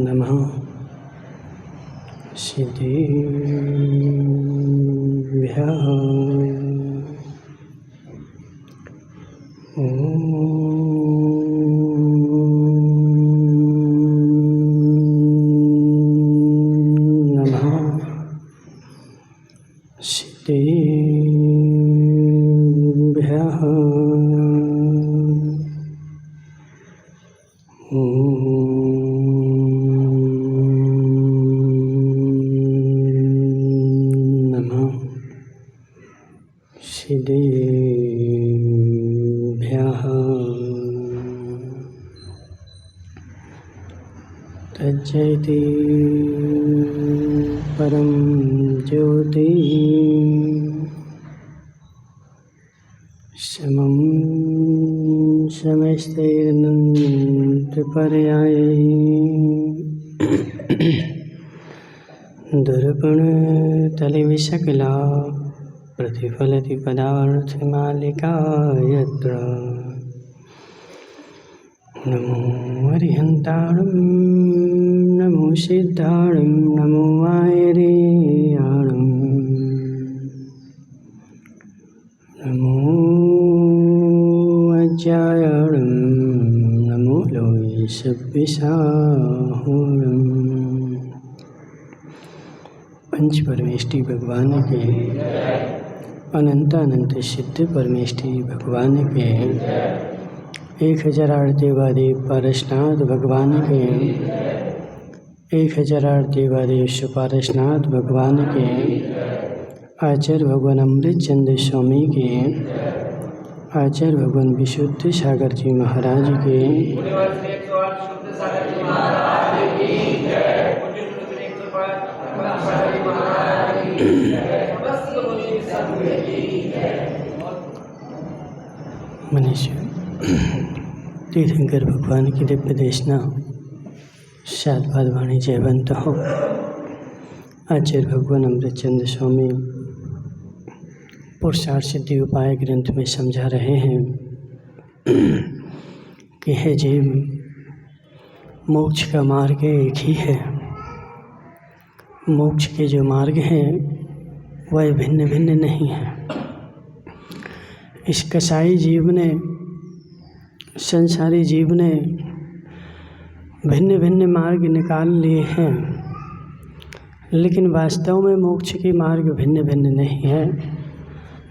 नमः सिद्धेभ्यः। नमः सिद्धेभ्यः। नमः सिद्धेभ्यः। तज्जयति परं ज्योति समं समस्तैरनन्तपर्यायैः दर्पणतले प्रतिफलति पदार्थमालिका यत्र। नमो अरिहन्ताणं नमो सिद्धाणं नमो आयर्याणं नमो अज्जायाणं नमो लोये सव्यसाहुणम्। पंच परमेष्टि भगवान के अनंत अनंत सिद्ध परमेष्टि भगवान के 1008 देवादेव पारसनाथ भगवान के 1008 देवादेव सुपारसनाथ भगवान के आचार्य भगवान अमृत चंद्र स्वामी के आचार्य भगवान विशुद्ध सागर जी महाराज के मनुष्य तीर्थंकर भगवान की दिव्य देशना शादवाद वाणी जयवंत हो। आचार्य भगवान अमृतचंद्र स्वामी पुरुषार्थ सिद्धि उपाय ग्रंथ में समझा रहे हैं कि है जीव, मोक्ष का मार्ग एक ही है। मोक्ष के जो मार्ग हैं वह भिन्न भिन्न नहीं है। इस कसाई जीव ने, संसारी जीव ने भिन्न भिन्न मार्ग निकाल लिए हैं, लेकिन वास्तव में मोक्ष के मार्ग भिन्न भिन्न नहीं है।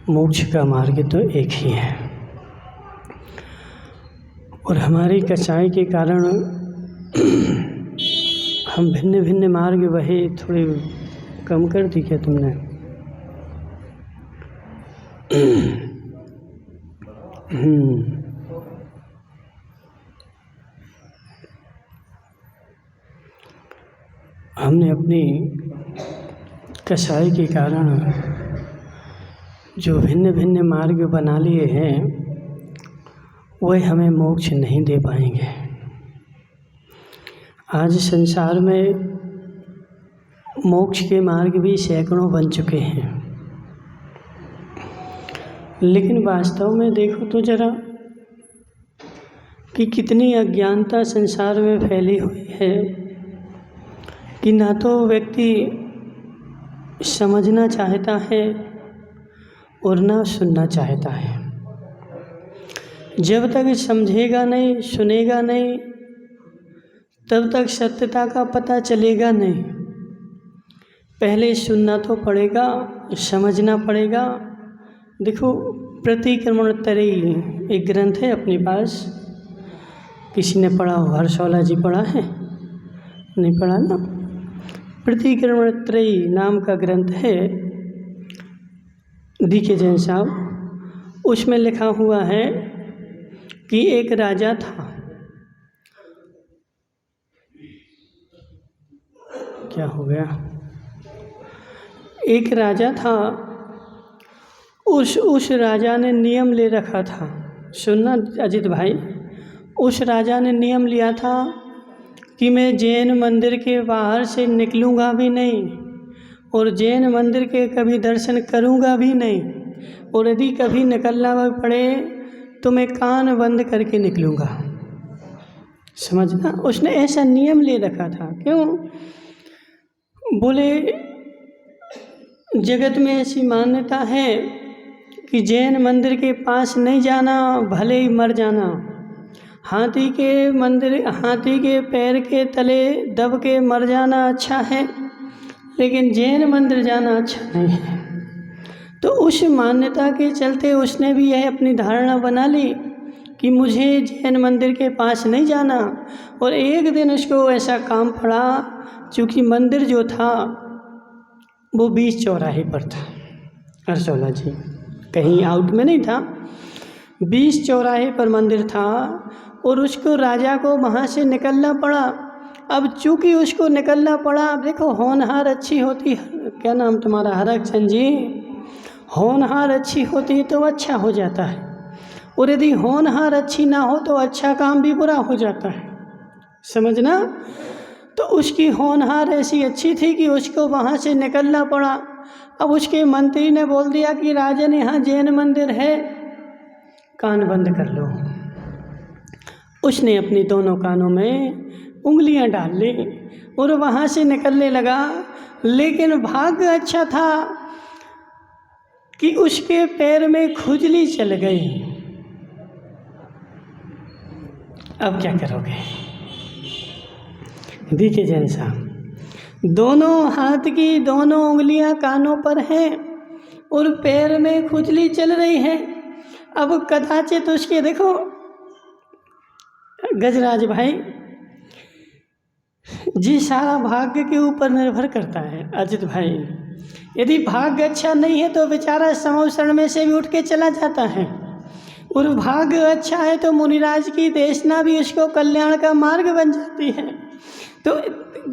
मोक्ष का मार्ग तो एक ही है। और हमारी कसाई के कारण हम भिन्न भिन्न मार्ग वही थोड़ी कम कर दी क्या तुमने? हमने अपनी कसाई के कारण जो भिन्न भिन्न मार्ग बना लिए हैं वह हमें मोक्ष नहीं दे पाएंगे। आज संसार में मोक्ष के मार्ग भी सैकड़ों बन चुके हैं, लेकिन वास्तव में देखो तो जरा कि कितनी अज्ञानता संसार में फैली हुई है कि ना तो व्यक्ति समझना चाहता है और ना सुनना चाहता है। जब तक समझेगा नहीं, सुनेगा नहीं, तब तक सत्यता का पता चलेगा नहीं। पहले सुनना तो पड़ेगा, समझना पड़ेगा। देखो, प्रतिक्रमणोत्तरी एक ग्रंथ है अपने पास, किसी ने पढ़ा हो? हर्षौला जी पढ़ा है? नहीं पढ़ा ना? प्रतिक्रमणोत्तरी नाम का ग्रंथ है, डी.के. जैन साहब। उसमें लिखा हुआ है कि एक राजा था। क्या हो गया? एक राजा था, उस राजा ने नियम ले रखा था। सुनना अजित भाई, उस राजा ने नियम लिया था कि मैं जैन मंदिर के बाहर से निकलूँगा भी नहीं और जैन मंदिर के कभी दर्शन करूँगा भी नहीं। और यदि कभी निकलना पड़े तो मैं कान बंद करके निकलूँगा। समझना, उसने ऐसा नियम ले रखा था। क्यों? बोले जगत में ऐसी मान्यता है कि जैन मंदिर के पास नहीं जाना, भले ही मर जाना। हाथी के पैर के तले दब के मर जाना अच्छा है, लेकिन जैन मंदिर जाना अच्छा नहीं है। तो उस मान्यता के चलते उसने भी यह अपनी धारणा बना ली कि मुझे जैन मंदिर के पास नहीं जाना। और एक दिन उसको ऐसा काम पड़ा, चूँकि मंदिर जो था वो 20 चौराहे पर था। अर्सोला जी कहीं आउट में नहीं था, 20 चौराहे पर मंदिर था और उसको राजा को वहाँ से निकलना पड़ा। अब चूँकि उसको निकलना पड़ा, अब देखो होनहार अच्छी होती, क्या नाम तुम्हारा, हरकचंद जी, होनहार अच्छी होती तो अच्छा हो जाता है, और यदि होनहार अच्छी ना हो तो अच्छा काम भी बुरा हो जाता है। समझना। तो उसकी होनहार ऐसी अच्छी थी कि उसको वहाँ से निकलना पड़ा। अब उसके मंत्री ने बोल दिया कि राजन यहाँ जैन मंदिर है, कान बंद कर लो। उसने अपनी दोनों कानों में उंगलियां डाल ली और वहाँ से निकलने लगा। लेकिन भाग्य अच्छा था कि उसके पैर में खुजली चल गई। अब क्या करोगे? देखिए जैन साहब, दोनों हाथ की दोनों उंगलियां कानों पर हैं और पैर में खुजली चल रही है। अब कदाचित उसके, देखो गजराज भाई जी, सारा भाग्य के ऊपर निर्भर करता है। अजित भाई, यदि भाग्य अच्छा नहीं है तो बेचारा समोसण में से भी उठ के चला जाता है, और भाग्य अच्छा है तो मुनिराज की देशना भी उसको कल्याण का मार्ग बन जाती है। तो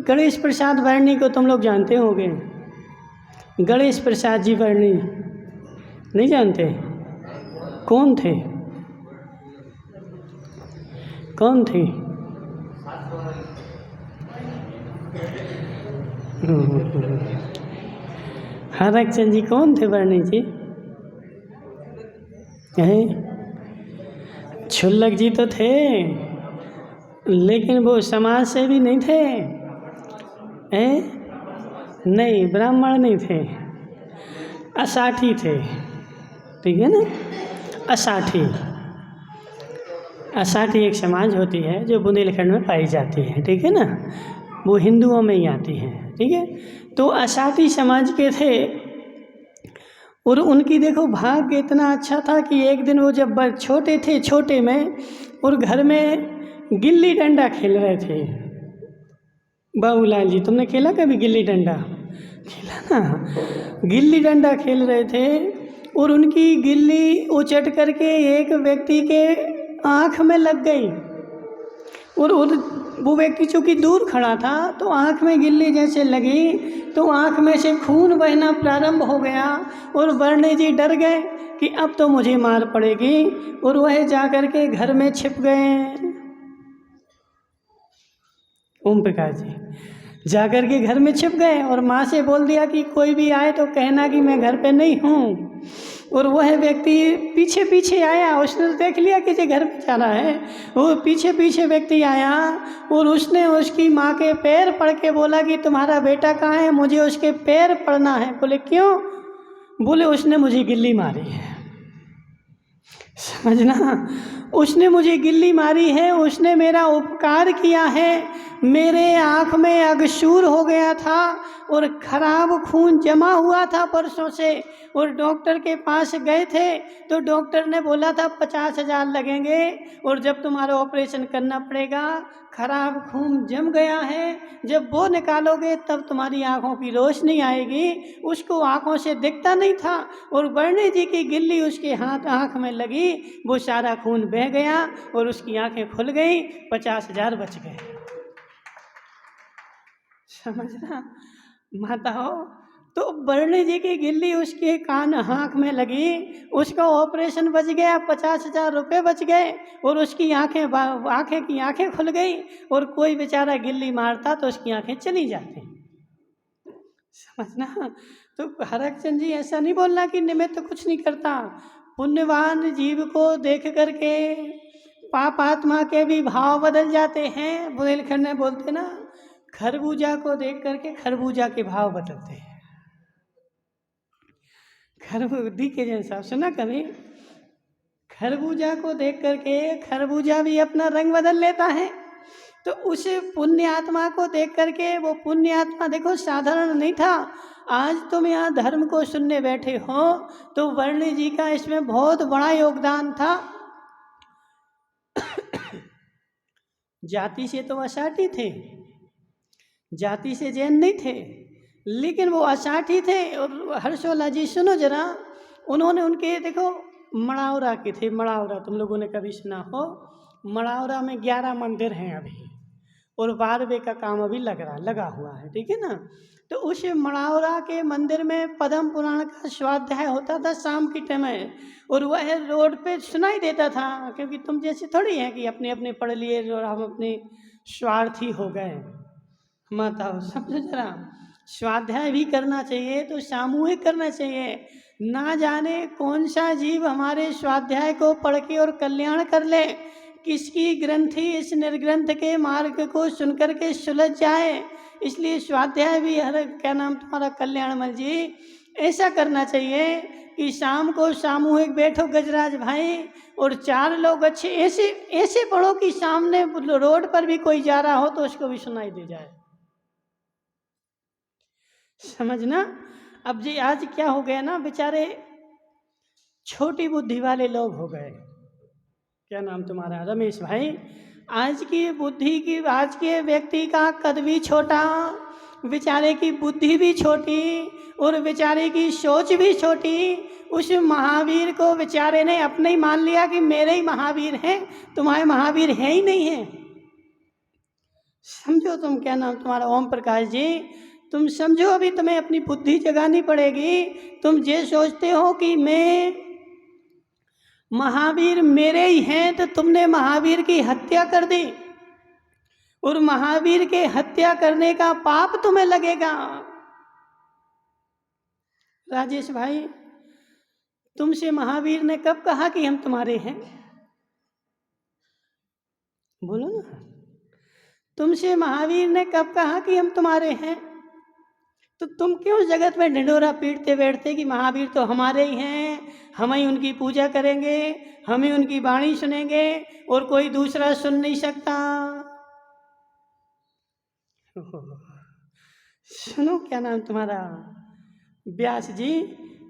गणेश प्रसाद वर्णी को तुम लोग जानते होंगे, गणेश प्रसाद जी वर्णी नहीं जानते? कौन थे? कौन थे? हरकचंद जी कौन थे? वर्णी जी छुल्लक जी तो थे, लेकिन वो समाज से भी नहीं थे। नहीं, ब्राह्मण नहीं थे, असाठी थे। ठीक है ना? असाठी एक समाज होती है जो बुंदेलखंड में पाई जाती है। ठीक है ना? वो हिंदुओं में ही आती है। ठीक है? तो असाठी समाज के थे, और उनकी देखो भाग्य इतना अच्छा था कि एक दिन वो जब छोटे थे, छोटे में, और घर में गिल्ली डंडा खेल रहे थे। बाबूलाल जी, तुमने खेला कभी गिल्ली डंडा? खेला ना? गिल्ली डंडा खेल रहे थे और उनकी गिल्ली उचट करके एक व्यक्ति के आँख में लग गई, और वो व्यक्ति चूँकि दूर खड़ा था तो आँख में गिल्ली जैसे लगी तो आँख में से खून बहना प्रारंभ हो गया, और वर्णी जी डर गए कि अब तो मुझे मार पड़ेगी, और वह जाकर के घर में छिप गए। ओम प्रकाश जी जाकर के घर में छिप गए और माँ से बोल दिया कि कोई भी आए तो कहना कि मैं घर पे नहीं हूँ। और वह व्यक्ति पीछे पीछे आया, उसने देख लिया कि ये घर में जा रहा है, वो पीछे पीछे व्यक्ति आया और उसने उसकी माँ के पैर पड़ के बोला कि तुम्हारा बेटा कहाँ है, मुझे उसके पैर पड़ना है। बोले क्यों? बोले उसने मुझे गिल्ली मारी है। समझना, उसने मुझे गिल्ली मारी है, उसने मेरा उपकार किया है, मेरे आँख में अगशूर हो गया था और खराब खून जमा हुआ था परसों से, और डॉक्टर के पास गए थे तो डॉक्टर ने बोला था 50,000 लगेंगे, और जब तुम्हारा ऑपरेशन करना पड़ेगा, खराब खून जम गया है, जब वो निकालोगे तब तुम्हारी आँखों की रोशनी आएगी। उसको आँखों से दिखता नहीं था, और वर्णी जी की गिल्ली उसके आँख में लगी, वो सारा खून बह गया और उसकी आँखें खुल गई, 50,000 बच गए। समझना माताओं, तो वर्णी जी की गिल्ली उसके कान आँख में लगी, उसका ऑपरेशन बच गया, 50,000 रुपये बच गए, और उसकी आँखें खुल गई। और कोई बेचारा गिल्ली मारता तो उसकी आँखें चली जाती। समझना, तो हरक चंद जी ऐसा नहीं बोलना कि निमित्त तो कुछ नहीं करता। पुण्यवान जीव को देख करके पाप आत्मा के भी भाव बदल जाते हैं। बुंदेलखंड में बोलते ना, खरबूजा को देख करके खरबूजा के भाव बदलते हैं। खरबूजी के जैसा सुना कभी? खरबूजा को देख करके खरबूजा भी अपना रंग बदल लेता है। तो उस पुण्य आत्मा को देख करके, वो पुण्य आत्मा देखो साधारण नहीं था। आज तुम यहाँ धर्म को सुनने बैठे हो तो वर्णी जी का इसमें बहुत बड़ा योगदान था। जाति से तो असाठी थे, जाति से जैन नहीं थे, लेकिन वो असाठी थे। और हर्षोला जी सुनो जरा, उन्होंने उनके देखो मड़ावरा के थे। मड़ावरा तुम लोगों ने कभी सुना हो? मड़ावरा में 11 मंदिर हैं अभी, और 12वें का काम अभी लगा हुआ है, ठीक है ना। तो उस मड़ावरा के मंदिर में पद्म पुराण का स्वाध्याय होता था शाम के टाइम में, और वह रोड पे सुनाई देता था। क्योंकि तुम जैसे थोड़ी है कि अपने अपने पढ़ लिए और हम अपने स्वार्थी हो गए। माता समझो जरा, स्वाध्याय भी करना चाहिए तो सामूहिक करना चाहिए। ना जाने कौन सा जीव हमारे स्वाध्याय को पढ़ के और कल्याण कर ले, किसकी ग्रंथि इस निर्ग्रंथ के मार्ग को सुनकर के सुलझ जाए। इसलिए स्वाध्याय भी हर क्या नाम तुम्हारा कल्याणमल जी, ऐसा करना चाहिए कि शाम को सामूहिक बैठो गजराज भाई, और 4 लोग अच्छे ऐसे ऐसे पढ़ो कि सामने रोड पर भी कोई जा रहा हो तो उसको भी सुनाई दे जाए। समझना। अब जी आज क्या हो गया ना, बेचारे छोटी बुद्धि वाले लोग हो गए। क्या नाम तुम्हारा? रमेश भाई। आज की बुद्धि की, आज के व्यक्ति का कद भी छोटा, बेचारे की बुद्धि भी छोटी, और बेचारे की सोच भी छोटी। उस महावीर को बेचारे ने अपने ही मान लिया कि मेरे ही महावीर हैं, तुम्हारे महावीर है ही नहीं है। समझो तुम, क्या नाम तुम्हारा? ओम प्रकाश जी, तुम समझो, अभी तुम्हें अपनी बुद्धि जगानी पड़ेगी। तुम ये सोचते हो कि मैं महावीर मेरे ही हैं, तो तुमने महावीर की हत्या कर दी, और महावीर के हत्या करने का पाप तुम्हें लगेगा। राजेश भाई, तुमसे महावीर ने कब कहा कि हम तुम्हारे हैं? बोलो ना, तुमसे महावीर ने कब कहा कि हम तुम्हारे हैं? तो तुम क्यों जगत में ढिंढोरा पीटते बैठते कि महावीर तो हमारे ही हैं, हम ही उनकी पूजा करेंगे, हम ही उनकी वाणी सुनेंगे, और कोई दूसरा सुन नहीं सकता। सुनो, क्या नाम तुम्हारा? व्यास जी,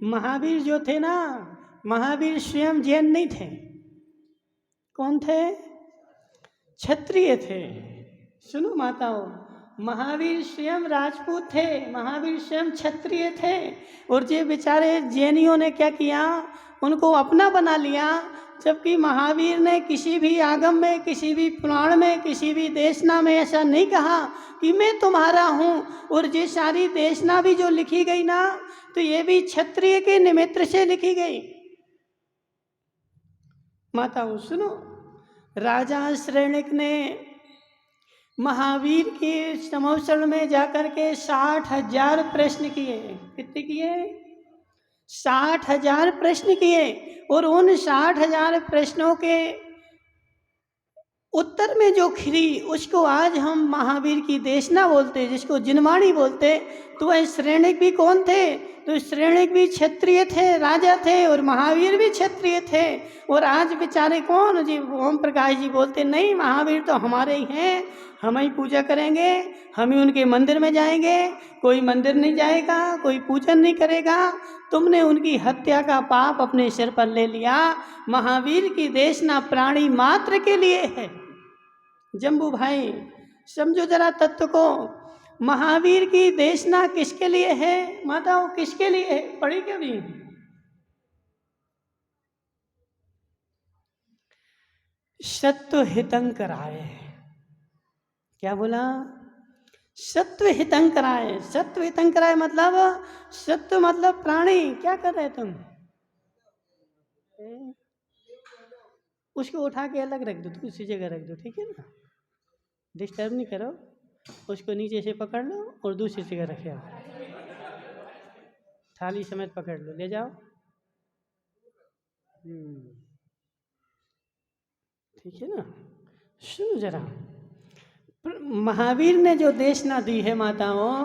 महावीर जो थे ना, महावीर स्वयं जैन नहीं थे। कौन थे? क्षत्रिय थे। सुनो माताओं, महावीर स्वयं राजपूत थे, महावीर स्वयं क्षत्रिय थे। और ये बेचारे जैनियों ने क्या किया, उनको अपना बना लिया। जबकि महावीर ने किसी भी आगम में, किसी भी पुराण में, किसी भी देशना में ऐसा नहीं कहा कि मैं तुम्हारा हूँ। और ये सारी देशना भी जो लिखी गई ना, तो ये भी क्षत्रिय के निमित्त से लिखी गई। माताओं सुनो, राजा श्रेणिक ने महावीर के समवसरण में जाकर के 60,000 प्रश्न किए। कितने किए? 60,000 प्रश्न किए। और उन 60,000 प्रश्नों के उत्तर में जो खिरी, उसको आज हम महावीर की देशना बोलते, जिसको जिनवाणी बोलते। तो वह श्रेणिक भी कौन थे? तो श्रेणिक भी क्षत्रिय थे, राजा थे, और महावीर भी क्षत्रिय थे। और आज बेचारे कौन जी? ओम प्रकाश जी बोलते नहीं, महावीर तो हमारे ही हैं, हम ही पूजा करेंगे, हम ही उनके मंदिर में जाएंगे, कोई मंदिर नहीं जाएगा, कोई पूजन नहीं करेगा। तुमने उनकी हत्या का पाप अपने सिर पर ले लिया। महावीर की देशना प्राणी मात्र के लिए है। जम्बू भाई समझो जरा तत्व को, महावीर की देशना किसके लिए है? माताओं किसके लिए है? पढ़ी कभी? सत्व हितंकराय। क्या बोला? सत्व हितंकराय। सत्व हितंकराय मतलब, सत्व मतलब प्राणी। क्या कर रहे तुम? उसको उठा के अलग रख दो, दूसरी जगह रख दो, ठीक है ना? डिस्टर्ब नहीं करो, उसको नीचे से पकड़ लो और दूसरी जगह रखे। थाली समेत पकड़ लो, ले जाओ। ठीक है ना। सुनो जरा, महावीर ने जो देशना दी है माताओं,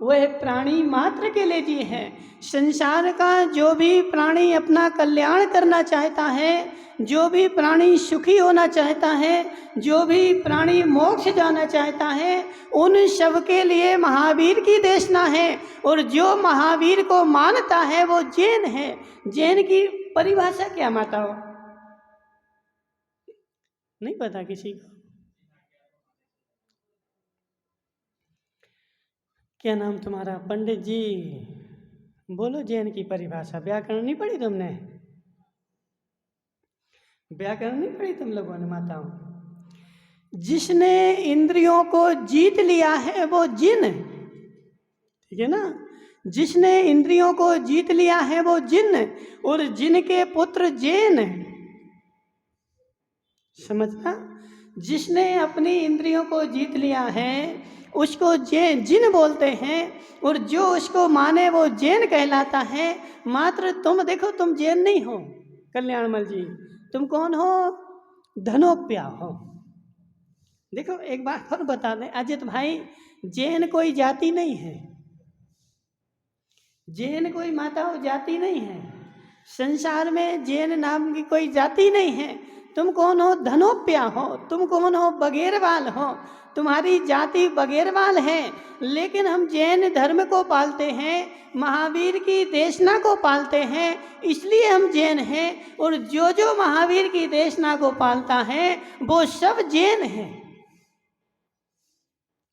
वह प्राणी मात्र के लिए दी है। संसार का जो भी प्राणी अपना कल्याण करना चाहता है, जो भी प्राणी सुखी होना चाहता है, जो भी प्राणी मोक्ष जाना चाहता है, उन सब के लिए महावीर की देशना है। और जो महावीर को मानता है वो जैन है। जैन की परिभाषा क्या माताओं? नहीं पता किसी को? क्या नाम तुम्हारा? पंडित जी बोलो जैन की परिभाषा। व्याकरण नहीं पढ़ी तुमने? व्याकरण नहीं पढ़ी तुम लोगों ने माताओं? जिसने इंद्रियों को जीत लिया है वो जिन, ठीक है ना। जिसने इंद्रियों को जीत लिया है वो जिन, और जिन के पुत्र जैन। समझना, जिसने अपनी इंद्रियों को जीत लिया है उसको जिन बोलते हैं, और जो उसको माने वो जैन कहलाता है। मात्र तुम देखो, तुम जैन नहीं हो कल्याणमल जी, तुम कौन हो? धनोप्या हो। देखो एक बात और बता दें अजित भाई, जैन कोई जाति नहीं है, जैन कोई माताओं जाति नहीं है। संसार में जैन नाम की कोई जाति नहीं है। तुम कौन हो? धनोप्या हो। तुम कौन हो? बगैरवाल हो। तुम्हारी जाति बगैरवाल है, लेकिन हम जैन धर्म को पालते हैं, महावीर की देशना को पालते हैं, इसलिए हम जैन हैं। और जो जो महावीर की देशना को पालता है वो सब जैन है।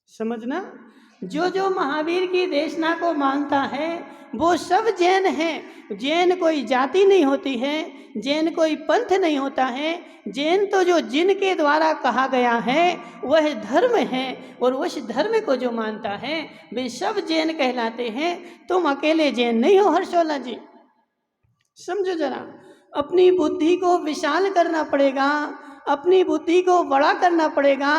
समझना, जो जो महावीर की देशना को मानता है वो सब जैन है। जैन कोई जाति नहीं होती है, जैन कोई पंथ नहीं होता है। जैन तो जो जिनके द्वारा कहा गया है वह धर्म है, और उस धर्म को जो मानता है वे सब जैन कहलाते हैं। तुम अकेले जैन नहीं हो हर्षोला जी, समझो जरा। अपनी बुद्धि को विशाल करना पड़ेगा, अपनी बुद्धि को बड़ा करना पड़ेगा,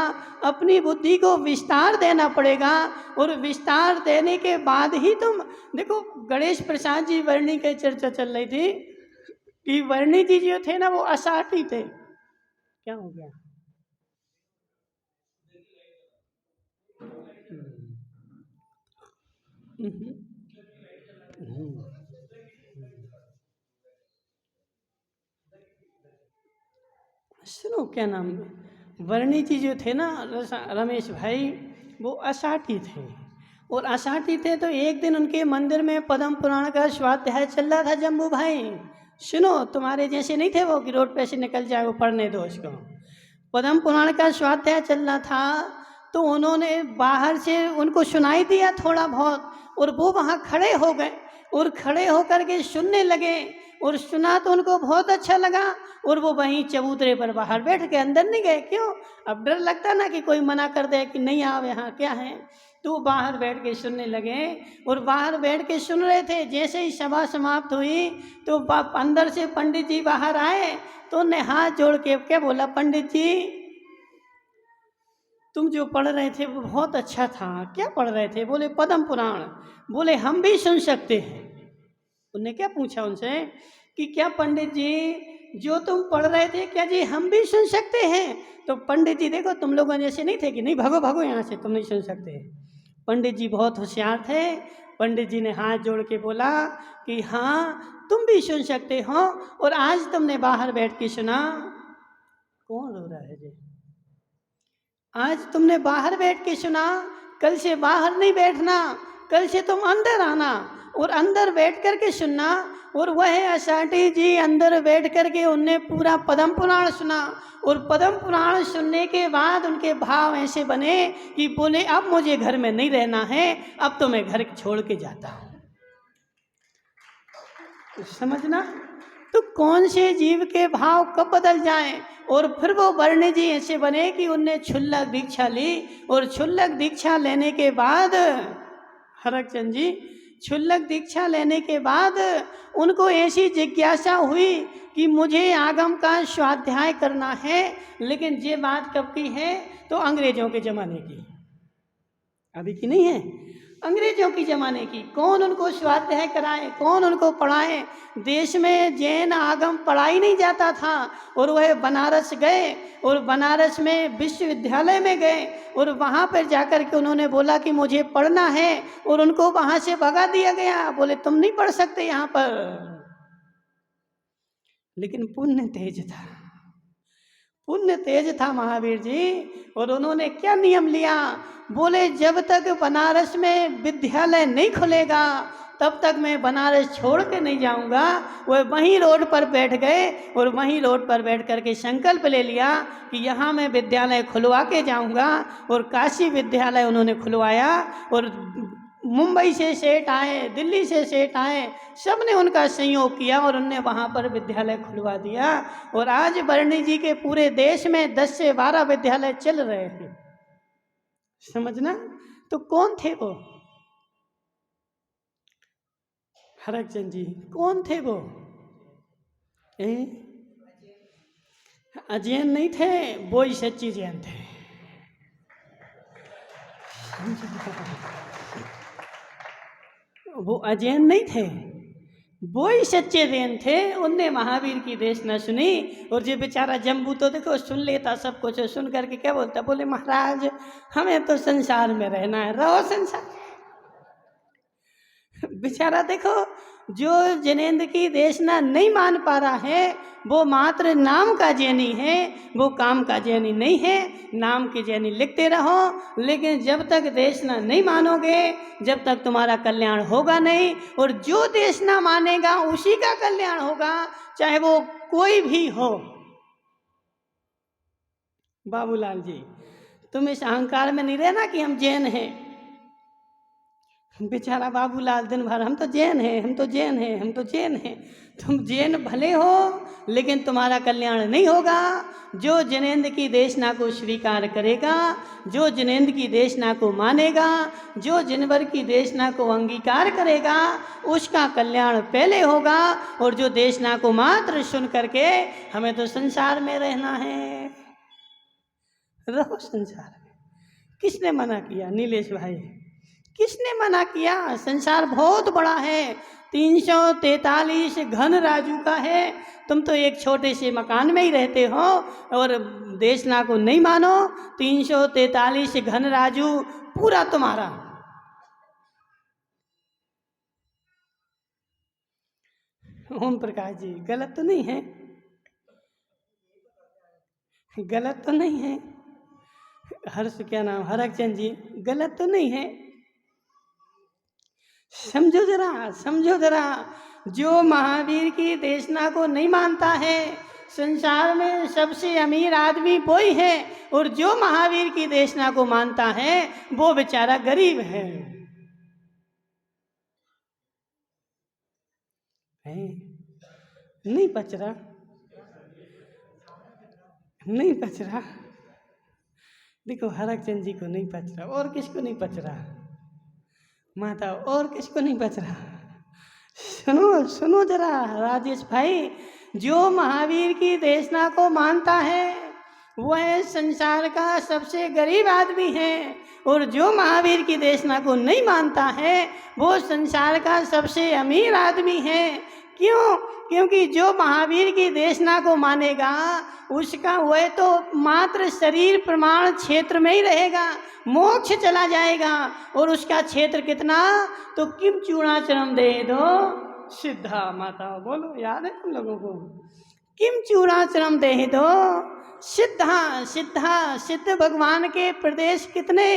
अपनी बुद्धि को विस्तार देना पड़ेगा, और विस्तार देने के बाद ही तुम देखो। गणेश प्रसाद जी वर्णी की चर्चा चल रही थी कि वर्णी जी जो थे ना वो असाटी थे। क्या हो गया? सुनो, क्या नाम है, वर्णी जी जो थे ना रमेश भाई, वो असाटी थे। और असाटी थे तो एक दिन उनके मंदिर में पद्म पुराण का स्वाध्याय चल रहा था। जम्बू भाई सुनो, तुम्हारे जैसे नहीं थे वो कि रोड पे से निकल जाए, वो पढ़ने दो उसको। पद्म पुराण का स्वाध्याय चल रहा था तो उन्होंने बाहर से उनको सुनाई दिया थोड़ा बहुत, और वो वहाँ खड़े हो गए और खड़े होकर के सुनने लगे। और सुना तो उनको बहुत अच्छा लगा, और वो वहीं चबूतरे पर बाहर बैठ के, अंदर नहीं गए। क्यों? अब डर लगता ना कि कोई मना कर दे कि नहीं आओ यहाँ, क्या है। तो बाहर बैठ के सुनने लगे, और बाहर बैठ के सुन रहे थे। जैसे ही सभा समाप्त हुई तो अंदर से पंडित जी बाहर आए, तो उन्हें हाथ जोड़ के क्या बोला, पंडित जी तुम जो पढ़ रहे थे वो बहुत अच्छा था। क्या पढ़ रहे थे? बोले पद्म पुराण। बोले हम भी सुन सकते हैं। उन्होंने क्या पूछा उनसे कि क्या पंडित जी जो तुम पढ़ रहे थे क्या जी हम भी सुन सकते हैं? तो पंडित जी देखो, तुम लोगों जैसे नहीं थे कि नहीं भागो भागो यहाँ से, तुम नहीं सुन सकते। पंडित जी बहुत होशियार थे। पंडित जी ने हाथ जोड़ के बोला कि हाँ तुम भी सुन सकते हो, और आज तुमने बाहर बैठ के सुना। कौन रो रहा है जी? आज तुमने बाहर बैठ के सुना, कल से बाहर नहीं बैठना, कल से तुम अंदर आना और अंदर बैठ कर के सुनना। और वह असाटी जी अंदर बैठ कर के उनने पूरा पद्म पुराण सुना, और पद्म पुराण सुनने के बाद उनके भाव ऐसे बने कि बोले अब मुझे घर में नहीं रहना है, अब तो मैं घर छोड़ के जाता हूँ। समझना, तो कौन से जीव के भाव कब बदल जाएं। और फिर वो वर्ण जी ऐसे बने कि उनने क्षुल्लक दीक्षा ली, और क्षुल्लक दीक्षा लेने के बाद हरकचंद जी क्षुल्लक दीक्षा लेने के बाद उनको ऐसी जिज्ञासा हुई कि मुझे आगम का स्वाध्याय करना है। लेकिन ये बात कब की है? तो अंग्रेजों के ज़माने की, अभी की नहीं है। अंग्रेजों की ज़माने की। कौन उनको स्वाध्याय कराए, कौन उनको पढ़ाए। देश में जैन आगम पढ़ाई नहीं जाता था और वह बनारस गए और बनारस में विश्वविद्यालय में गए और वहाँ पर जाकर के उन्होंने बोला कि मुझे पढ़ना है और उनको वहाँ से भगा दिया गया, बोले तुम नहीं पढ़ सकते यहाँ पर। लेकिन पुण्य तेज था, पुण्य तेज था महावीर जी। और उन्होंने क्या नियम लिया, बोले जब तक बनारस में विद्यालय नहीं खुलेगा तब तक मैं बनारस छोड़ के नहीं जाऊंगा। वह वहीं रोड पर बैठ गए और वहीं रोड पर बैठ करके संकल्प ले लिया कि यहाँ मैं विद्यालय खुलवा के जाऊंगा। और काशी विद्यालय उन्होंने खुलवाया और मुंबई से सेठ आए, दिल्ली से सेठ आए, सब ने उनका सहयोग किया और उनने वहाँ पर विद्यालय खुलवा दिया। और आज बरनी जी के पूरे देश में 10 से 12 विद्यालय चल रहे हैं, समझना। तो कौन थे वो? हरकचंद जी कौन थे वो? अजैन नहीं थे, वो ही सच्ची जैन थे। वो अजैन नहीं थे, वो ही सच्चे जैन थे। उनने महावीर की देश न सुनी। और जो बेचारा जम्बू तो देखो सुन लेता सब कुछ, सुन करके क्या बोलता, बोले महाराज हमें तो संसार में रहना है, रहो संसार। बेचारा देखो जो जिनेंद्र की देशना नहीं मान पा रहा है वो मात्र नाम का जैनी है, वो काम का जैनी नहीं है। नाम के जैनी लिखते रहो, लेकिन जब तक देशना नहीं मानोगे जब तक तुम्हारा कल्याण होगा नहीं। और जो देशना मानेगा उसी का कल्याण होगा, चाहे वो कोई भी हो। बाबूलाल जी तुम इस अहंकार में नहीं रहना कि हम जैन हैं। बेचारा बाबूलाल दिन भर हम तो जैन हैं, हम तो जैन हैं, हम तो जैन हैं। तुम जैन भले हो लेकिन तुम्हारा कल्याण नहीं होगा। जो जिनेंद्र की देशना को स्वीकार करेगा, जो जिनेंद्र की देशना को मानेगा, जो जिनवर की देशना को अंगीकार करेगा उसका कल्याण पहले होगा। और जो देशना को मात्र सुन करके हमें तो संसार में रहना है, रहो संसार में। किसने मना किया नीलेश भाई? किसने मना किया? संसार बहुत बड़ा है, 343 घन राजू का है। तुम तो एक छोटे से मकान में ही रहते हो और देशना को नहीं मानो। 343 घन राजू पूरा तुम्हारा। ओम प्रकाश जी गलत तो नहीं है, गलत तो नहीं है। हर्ष क्या नाम, हरकचंद जी गलत तो नहीं है। समझो जरा, समझो जरा। जो महावीर की देशना को नहीं मानता है संसार में सबसे अमीर आदमी वो ही है, और जो महावीर की देशना को मानता है वो बेचारा गरीब है। नहीं पच रहा, नहीं पच रहा। देखो हरकचंद जी को नहीं पच रहा, और किसको नहीं पच रहा माता, और किसको नहीं पच रहा? सुनो सुनो जरा राजेश भाई, जो महावीर की देशना को मानता है वह संसार का सबसे गरीब आदमी है, और जो महावीर की देशना को नहीं मानता है वो संसार का सबसे अमीर आदमी है। क्यों? क्योंकि जो महावीर की देशना को मानेगा उसका वह तो मात्र शरीर प्रमाण क्षेत्र में ही रहेगा, मोक्ष चला जाएगा। और उसका क्षेत्र कितना, तो किम चूड़ाचरम दे दो सिद्धा। माता बोलो, याद है तुम लोगों को? किम चूड़ाचरम दे दो सिद्धा। सिद्धा सिद्ध भगवान के प्रदेश कितने,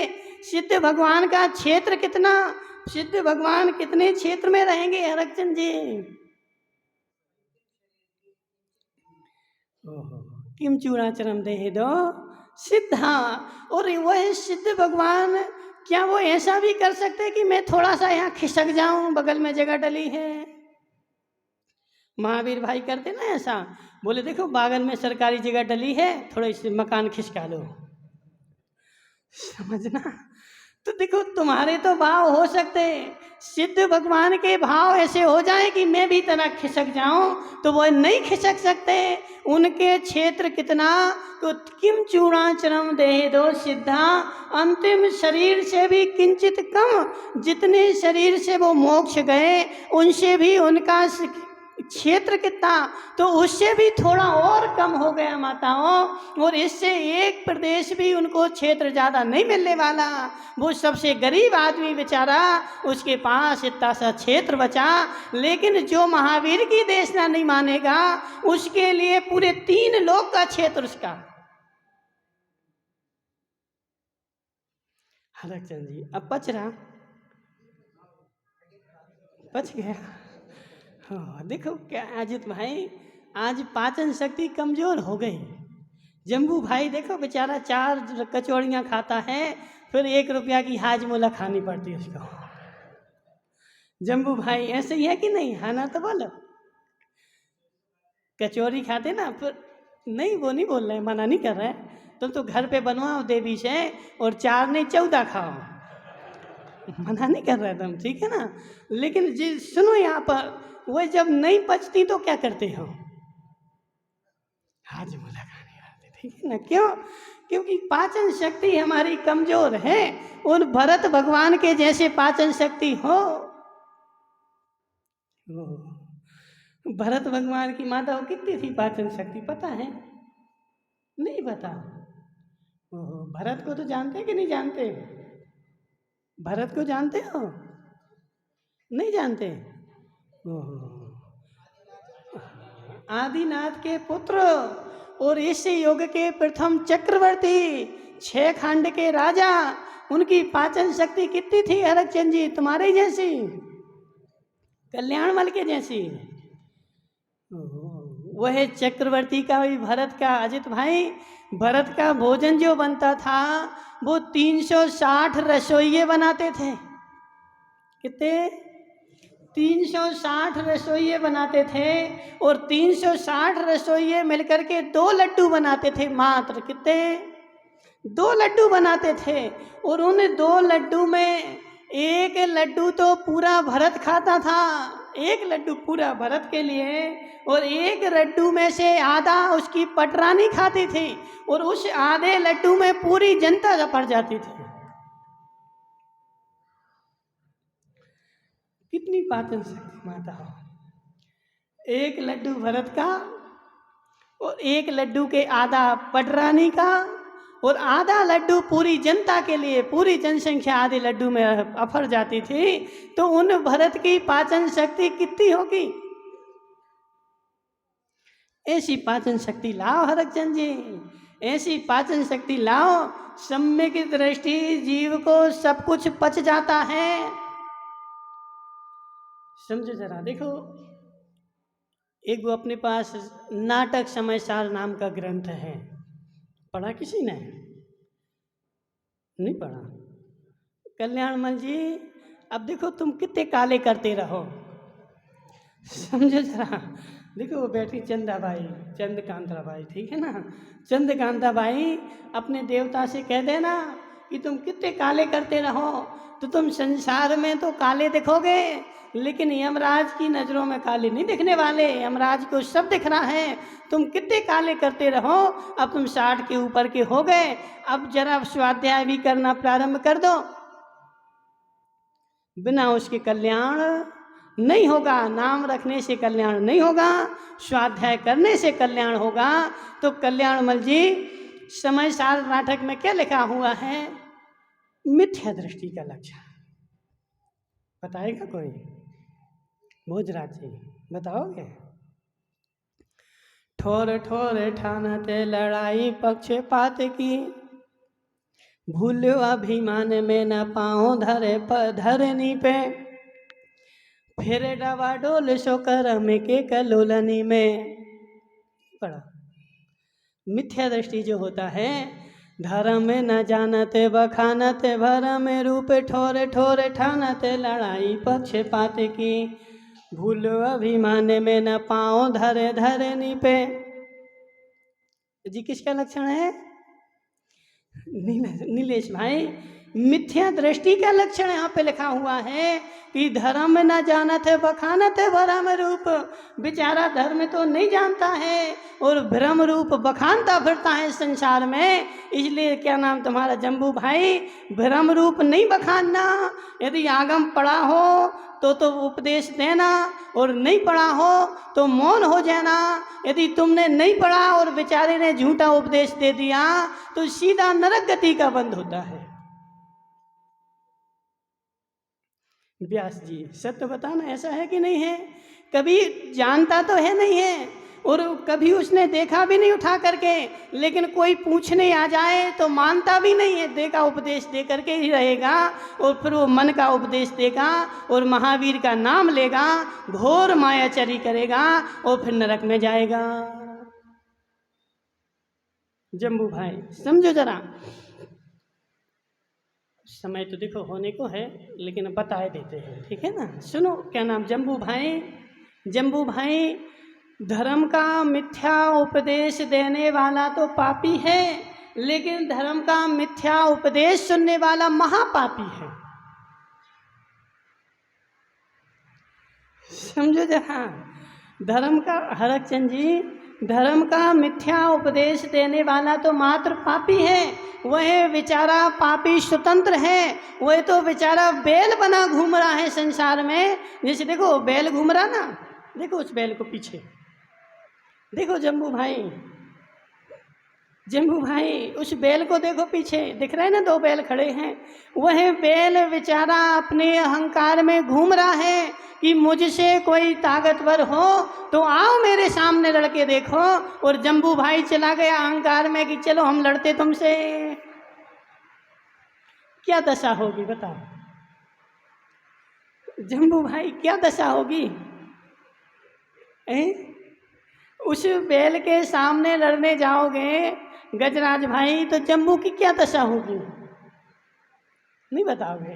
सिद्ध भगवान का क्षेत्र कितना, सिद्ध भगवान कितने क्षेत्र में रहेंगे हरकचंद जी? किम चूड़ाचरम दे दो सिद्धा। और वह सिद्ध भगवान क्या वो ऐसा भी कर सकते कि मैं थोड़ा सा यहाँ खिसक जाऊं, बगल में जगह डली है? महावीर भाई करते ना ऐसा, बोले देखो बागल में सरकारी जगह डली है, थोड़ा इस मकान खिसका लो, समझना। तो देखो तुम्हारे तो भाव हो सकते हैं, सिद्ध भगवान के भाव ऐसे हो जाए कि मैं भी इतना खिसक जाऊं, तो वो नहीं खिसक सकते। उनके क्षेत्र कितना, तो किम चूड़ाचरम देह दो सिद्धा, अंतिम शरीर से भी किंचित कम, जितने शरीर से वो मोक्ष गए उनसे भी उनका क्षेत्र कितना, तो उससे भी थोड़ा और कम हो गया माताओं। और इससे एक प्रदेश भी उनको क्षेत्र ज़्यादा नहीं मिलने वाला। वो सबसे गरीब आदमी बेचारा, उसके पास इतना सा क्षेत्र बचा, लेकिन जो महावीर की देशना नहीं मानेगा उसके लिए पूरे 3 लोक का क्षेत्र उसका। हरकचंद जी अब पच रहा, पच गया। हाँ देखो क्या अजित भाई, आज पाचन शक्ति कमजोर हो गई। जम्बू भाई देखो बेचारा 4 कचौड़ियाँ खाता है, फिर 1 रुपया की हाजमोला खानी पड़ती है उसको। जम्बू भाई ऐसे ही है कि नहीं, है ना? तो बोलो कचौरी खाते ना, फिर नहीं वो नहीं बोल रहे, मना नहीं कर रहे, तुम तो घर पे बनवाओ देवी से और 4 नहीं 14 खाओ, मना नहीं कर रहे तुम, ठीक है ना? लेकिन जी सुनो यहाँ पर, वो जब नहीं पचती तो क्या करते हो? हाजमोला खाने आते, ठीक है ना? क्यों? क्योंकि पाचन शक्ति हमारी कमजोर है। उन भरत भगवान के जैसे पाचन शक्ति हो। भरत भगवान की माता को कितनी थी पाचन शक्ति पता है? नहीं पता। भरत को तो जानते कि नहीं जानते? भरत को जानते हो? नहीं जानते? आदिनाथ के पुत्र और इस युग के प्रथम चक्रवर्ती, 6 खंड के राजा, उनकी पाचन शक्ति कितनी थी हरकचंद जी? तुम्हारे जैसी, कल्याणमल के जैसी। वह चक्रवर्ती का भी भरत का, अजित भाई भरत का भोजन जो बनता था वो 360 रसोइये बनाते थे। कितने? 360 रसोइये बनाते थे, और 360 रसोइये मिलकर के 2 लड्डू बनाते थे मात्र। कितने? 2 लड्डू बनाते थे, और उन 2 लड्डू में 1 लड्डू तो पूरा भरत खाता था, 1 लड्डू पूरा भरत के लिए, और 1 लड्डू में से आधा उसकी पटरानी खाती थी, और उस आधे लड्डू में पूरी जनता लपट जाती थी। कितनी पाचन शक्ति माता हो! 1 लड्डू भरत का, और 1 लड्डू के आधा पटरानी का, और आधा लड्डू पूरी जनता के लिए, पूरी जनसंख्या आधे लड्डू में अफर जाती थी। तो उन भरत की पाचन शक्ति कितनी होगी? ऐसी पाचन शक्ति लाओ हरकचंद जी, ऐसी पाचन शक्ति लाओ। सम्यक की दृष्टि जीव को सब कुछ पच जाता है। समझो जरा, देखो एक वो अपने पास नाटक समय सार नाम का ग्रंथ है, पढ़ा किसी ने? नहीं पढ़ा? कल्याणमल जी अब देखो तुम कितने काले करते रहो, समझो जरा। देखो वो बैठी चंदाबाई, चंद्रकांता बाई, ठीक है ना? चंद्रकांता बाई अपने देवता से कह देना कि तुम कितने काले करते रहो, तो तुम संसार में तो काले दिखोगे, लेकिन यमराज की नज़रों में काले नहीं दिखने वाले। यमराज को सब दिख रहा है, तुम कितने काले करते रहो। अब तुम 60 के ऊपर के हो गए, अब जरा स्वाध्याय भी करना प्रारंभ कर दो। बिना उसके कल्याण नहीं होगा, नाम रखने से कल्याण नहीं होगा, स्वाध्याय करने से कल्याण होगा। तो कल्याणमल जी समय सार नाटक में क्या लिखा हुआ है? मिथ्या दृष्टि का लक्षण बताएगा कोई? भोजराज जी बताओगे? ठोर ठोर ठानते लड़ाई पक्षपात की, भूल्यो अभिमान में न पाओ धरे धरनी पे, फिर डवाडोल सो करम के कलोलनी में। पढ़ा। मिथ्या दृष्टि जो होता है, धर्म में न जानते बखानते भरम रूप, ठोर ठोर ठानते लड़ाई पक्षपात की, भूलो अभिमान में न पाओ धरे धरनी पे। जी किसका लक्षण है? नीलेश भाई मिथ्या दृष्टि का लक्षण यहाँ पे लिखा हुआ है कि धर्म न जानत है बखानत है भ्रम रूप। बेचारा धर्म तो नहीं जानता है और भ्रम रूप बखानता फिरता है संसार में। इसलिए क्या नाम तुम्हारा जम्बू भाई, भ्रम रूप नहीं बखानना। यदि आगम पढ़ा हो तो उपदेश देना, और नहीं पढ़ा हो तो मौन हो जाना। यदि तुमने नहीं पढ़ा और बेचारे ने झूठा उपदेश दे दिया तो सीधा नरक गति का बंद होता है। व्यास जी सत्य बताना ऐसा है कि नहीं है? कभी जानता तो है नहीं है, और कभी उसने देखा भी नहीं उठा करके, लेकिन कोई पूछने आ जाए तो मानता भी नहीं है, देखा उपदेश दे करके ही रहेगा। और फिर वो मन का उपदेश देगा और महावीर का नाम लेगा, घोर मायाचरी करेगा और फिर नरक में जाएगा। जम्बू भाई समझो जरा, समय तो देखो होने को है लेकिन बताए देते हैं, ठीक है ना। सुनो क्या नाम, जम्बू भाई, जम्बू भाई धर्म का मिथ्या उपदेश देने वाला तो पापी है, लेकिन धर्म का मिथ्या उपदेश सुनने वाला महापापी है। समझो जरा, धर्म का, हरकचंद जी, धर्म का मिथ्या उपदेश देने वाला तो मात्र पापी है। वह बेचारा पापी स्वतंत्र है, वह तो बेचारा बैल बना घूम रहा है संसार में। जैसे देखो बैल घूम रहा ना, देखो उस बैल को पीछे देखो जम्बू भाई, जम्बू भाई उस बैल को देखो पीछे, दिख रहा है ना, दो बैल खड़े हैं। वह बैल बेचारा अपने अहंकार में घूम रहा है कि मुझसे कोई ताकतवर हो तो आओ मेरे सामने लड़के देखो। और जम्बू भाई चला गया अहंकार में कि चलो हम लड़ते तुमसे। क्या दशा होगी बताओ जम्बू भाई, क्या दशा होगी? उस बैल के सामने लड़ने जाओगे गजराज भाई तो जम्बू की क्या दशा होगी? नहीं बताओगे?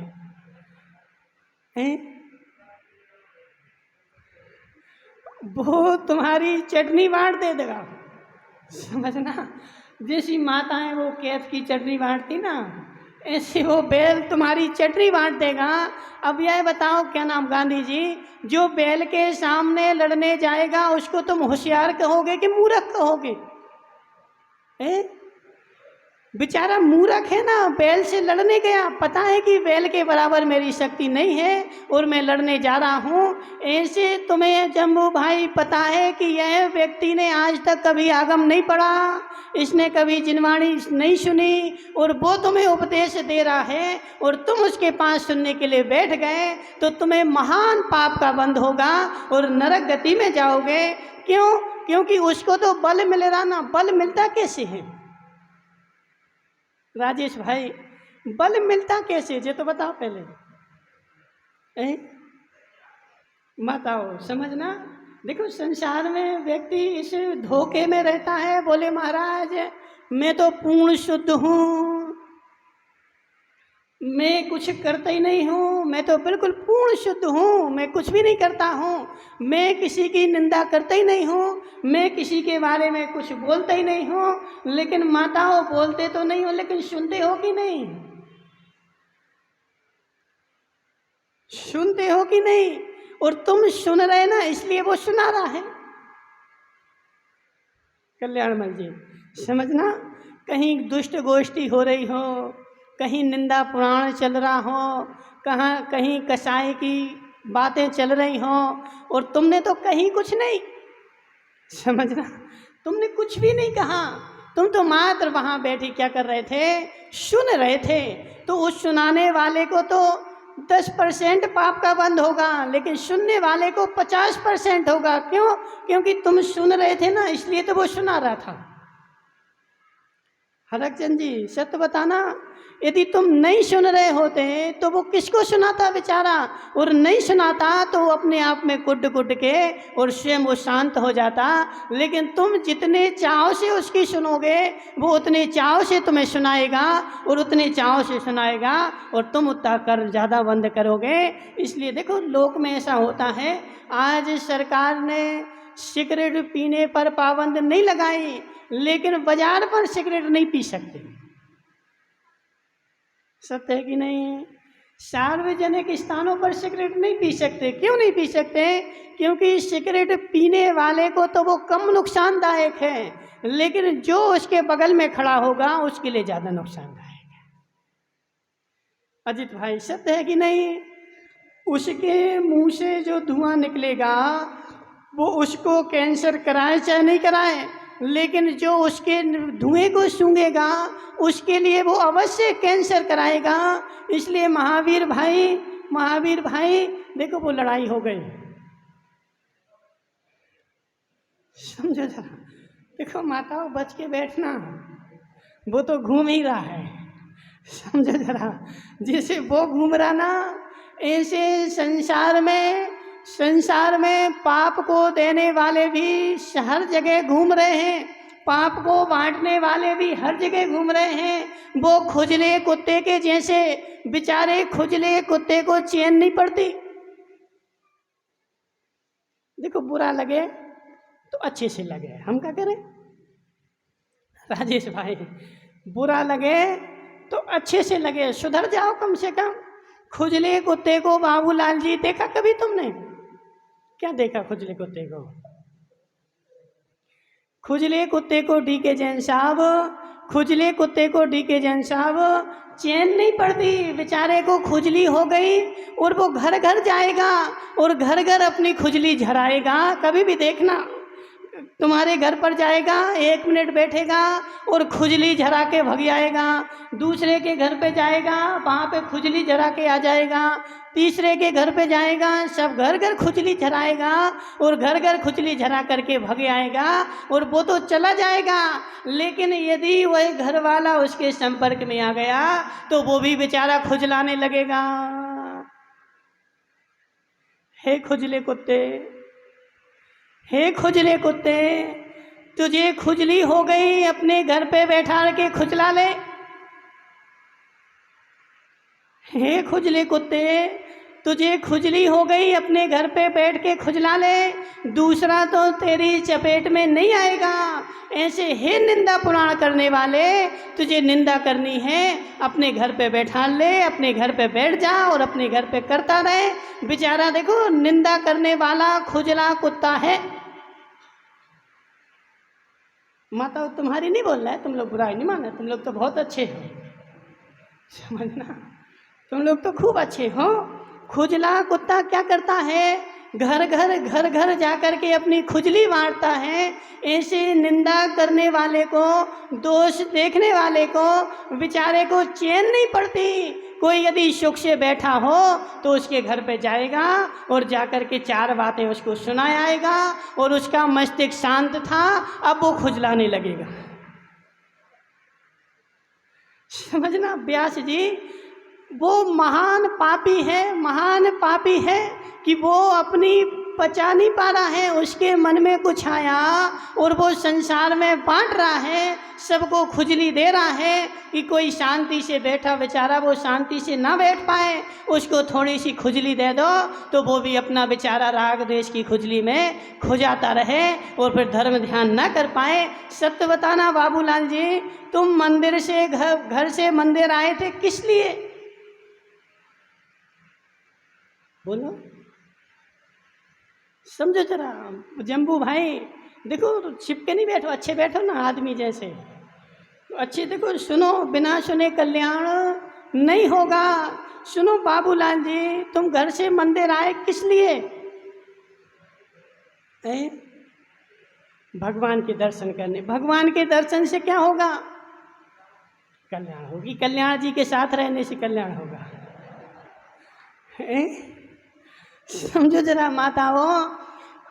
वो तुम्हारी चटनी बांट दे देगा, समझना। जैसी माताएं वो कैथ की चटनी बांटती ना, ऐसे वो बैल तुम्हारी चटनी बांट देगा। अब यह बताओ क्या नाम गांधी जी, जो बैल के सामने लड़ने जाएगा उसको तुम होशियार कहोगे कि मूर्ख कहोगे? बेचारा मूर्ख है ना, बैल से लड़ने गया, पता है कि बैल के बराबर मेरी शक्ति नहीं है और मैं लड़ने जा रहा हूँ। ऐसे तुम्हें जम्बू भाई पता है कि यह व्यक्ति ने आज तक कभी आगम नहीं पढ़ा, इसने कभी जिनवाणी नहीं सुनी, और वो तुम्हें उपदेश दे रहा है और तुम उसके पास सुनने के लिए बैठ गए, तो तुम्हें महान पाप का बंध होगा और नरक गति में जाओगे। क्यों? क्योंकि उसको तो बल मिल रहा ना। बल मिलता कैसे है राजेश भाई, बल मिलता कैसे ये तो बताओ पहले। बताओ समझना। देखो संसार में व्यक्ति इस धोखे में रहता है, बोले महाराज मैं तो पूर्ण शुद्ध हूँ, मैं कुछ करता ही नहीं हूँ, मैं तो बिल्कुल पूर्ण शुद्ध हूँ, मैं कुछ भी नहीं करता हूँ, मैं किसी की निंदा करता ही नहीं हूँ, मैं किसी के बारे में कुछ बोलता ही नहीं हूँ। लेकिन माताओं बोलते तो नहीं हो, लेकिन सुनते हो कि नहीं? सुनते हो कि नहीं? और तुम सुन रहे ना, इसलिए वो सुना रहा है। कल्याणमल जी समझना, कहीं दुष्ट गोष्ठी हो रही हो, कहीं निंदा पुराण चल रहा हो, कहीं कसाई की बातें चल रही हो, और तुमने तो कहीं कुछ नहीं, समझना, तुमने कुछ भी नहीं कहा, तुम तो मात्र वहाँ बैठे क्या कर रहे थे? सुन रहे थे। तो उस सुनाने वाले को तो 10% पाप का बंद होगा, लेकिन सुनने वाले को 50% होगा। क्यों? क्योंकि तुम सुन रहे थे ना, इसलिए तो वो सुना रहा था। हरकचंद जी सत्य बताना, यदि तुम नहीं सुन रहे होते तो वो किसको सुनाता बेचारा? और नहीं सुनाता तो वो अपने आप में कुट कुट के और स्वयं वो शांत हो जाता। लेकिन तुम जितने चाव से उसकी सुनोगे वो उतने चाव से तुम्हें सुनाएगा और उतने चाव से सुनाएगा, और तुम उतना कर ज़्यादा बंद करोगे। इसलिए देखो लोक में ऐसा होता है, आज सरकार ने सिगरेट पीने पर पाबंद नहीं लगाई, लेकिन बाजार पर सिगरेट नहीं पी सकते, सत्य है कि नहीं? सार्वजनिक स्थानों पर सिगरेट नहीं पी सकते। क्यों नहीं पी सकते? क्योंकि सिगरेट पीने वाले को तो वो कम नुकसानदायक है, लेकिन जो उसके बगल में खड़ा होगा उसके लिए ज़्यादा नुकसानदायक है। अजित भाई, सत्य है कि नहीं? उसके मुंह से जो धुआं निकलेगा वो उसको कैंसर कराए चाहे नहीं कराए, लेकिन जो उसके धुएं को सूंघेगा उसके लिए वो अवश्य कैंसर कराएगा। इसलिए महावीर भाई देखो, वो लड़ाई हो गई, समझो जरा। देखो माताओं, बच के बैठना, वो तो घूम ही रहा है, समझो जरा। जैसे वो घूम रहा ना, ऐसे संसार में पाप को देने वाले भी हर जगह घूम रहे हैं, पाप को बांटने वाले भी हर जगह घूम रहे हैं। वो खुजले कुत्ते के जैसे, बेचारे खुजले कुत्ते को चैन नहीं पड़ती। देखो, बुरा लगे तो अच्छे से लगे, हम क्या करें राजेश भाई? बुरा लगे तो अच्छे से लगे, सुधर जाओ कम से कम। खुजले कुत्ते को बाबूलाल जी देखा कभी तुमने? क्या देखा खुजले कुत्ते को? खुजले कुत्ते को डीके जैन साहब, खुजले कुत्ते को डीके जैन साहब चैन नहीं पड़ती, बेचारे को खुजली हो गई और वो घर घर जाएगा और घर घर अपनी खुजली झराएगा। कभी भी देखना, तुम्हारे घर पर जाएगा, 1 मिनट बैठेगा और खुजली झरा के भग आएगा। दूसरे के घर पे जाएगा, वहाँ पे खुजली झरा के आ जाएगा। तीसरे के घर पे जाएगा, सब घर घर खुजली झराएगा और घर घर खुजली झरा करके भग आएगा और वो तो चला जाएगा। लेकिन यदि वह घर वाला उसके संपर्क में आ गया तो वो भी बेचारा खुजलाने लगेगा। हे खुजले कुत्ते, हे खुजले कुत्ते, तुझे खुजली हो गई, अपने घर पे बैठा के खुजला ले। हे खुजले कुत्ते, तुझे खुजली हो गई, अपने घर पे बैठ के खुजला ले, दूसरा तो तेरी चपेट में नहीं आएगा। ऐसे हे निंदा पुराण करने वाले, तुझे निंदा करनी है, अपने घर पे बैठा ले, अपने घर पे बैठ जा और अपने घर पे करता रहे। बेचारा देखो, निंदा करने वाला खुजला कुत्ता है। माता तुम्हारी नहीं बोल रहा है, तुम लोग बुराई नहीं माना, तुम लोग तो बहुत अच्छे हो, समझना, तुम लोग तो खूब अच्छे हो। खुजला कुत्ता क्या करता है? घर घर जा कर के अपनी खुजली बांटता है। ऐसे निंदा करने वाले को, दोष देखने वाले को, बेचारे को चैन नहीं पड़ती। कोई यदि सुख से बैठा हो तो उसके घर पे जाएगा और जाकर के 4 बातें उसको सुनाएगा और उसका मस्तिष्क शांत था, अब वो खुजलाने लगेगा। समझना व्यास जी, वो महान पापी है कि वो अपनी पचा नहीं पा रहा है, उसके मन में कुछ आया और वो संसार में बांट रहा है, सबको खुजली दे रहा है कि कोई शांति से बैठा बेचारा वो शांति से ना बैठ पाए, उसको थोड़ी सी खुजली दे दो तो वो भी अपना बेचारा राग द्वेष की खुजली में खुजाता रहे और फिर धर्म ध्यान ना कर पाए। सत्य बताना बाबूलाल जी, तुम मंदिर से घर से मंदिर आए थे किस लिए? बोलो, समझो जरा। जम्बू भाई देखो, छिप के नहीं बैठो, अच्छे बैठो ना आदमी जैसे, तो अच्छे देखो, सुनो, बिना सुने कल्याण नहीं होगा। सुनो बाबूलाल जी, तुम घर से मंदिर आए किस लिए? भगवान के दर्शन करने। भगवान के दर्शन से क्या होगा? कल्याण होगी। कल्याण जी के साथ रहने से कल्याण होगा। समझो जरा माताओं,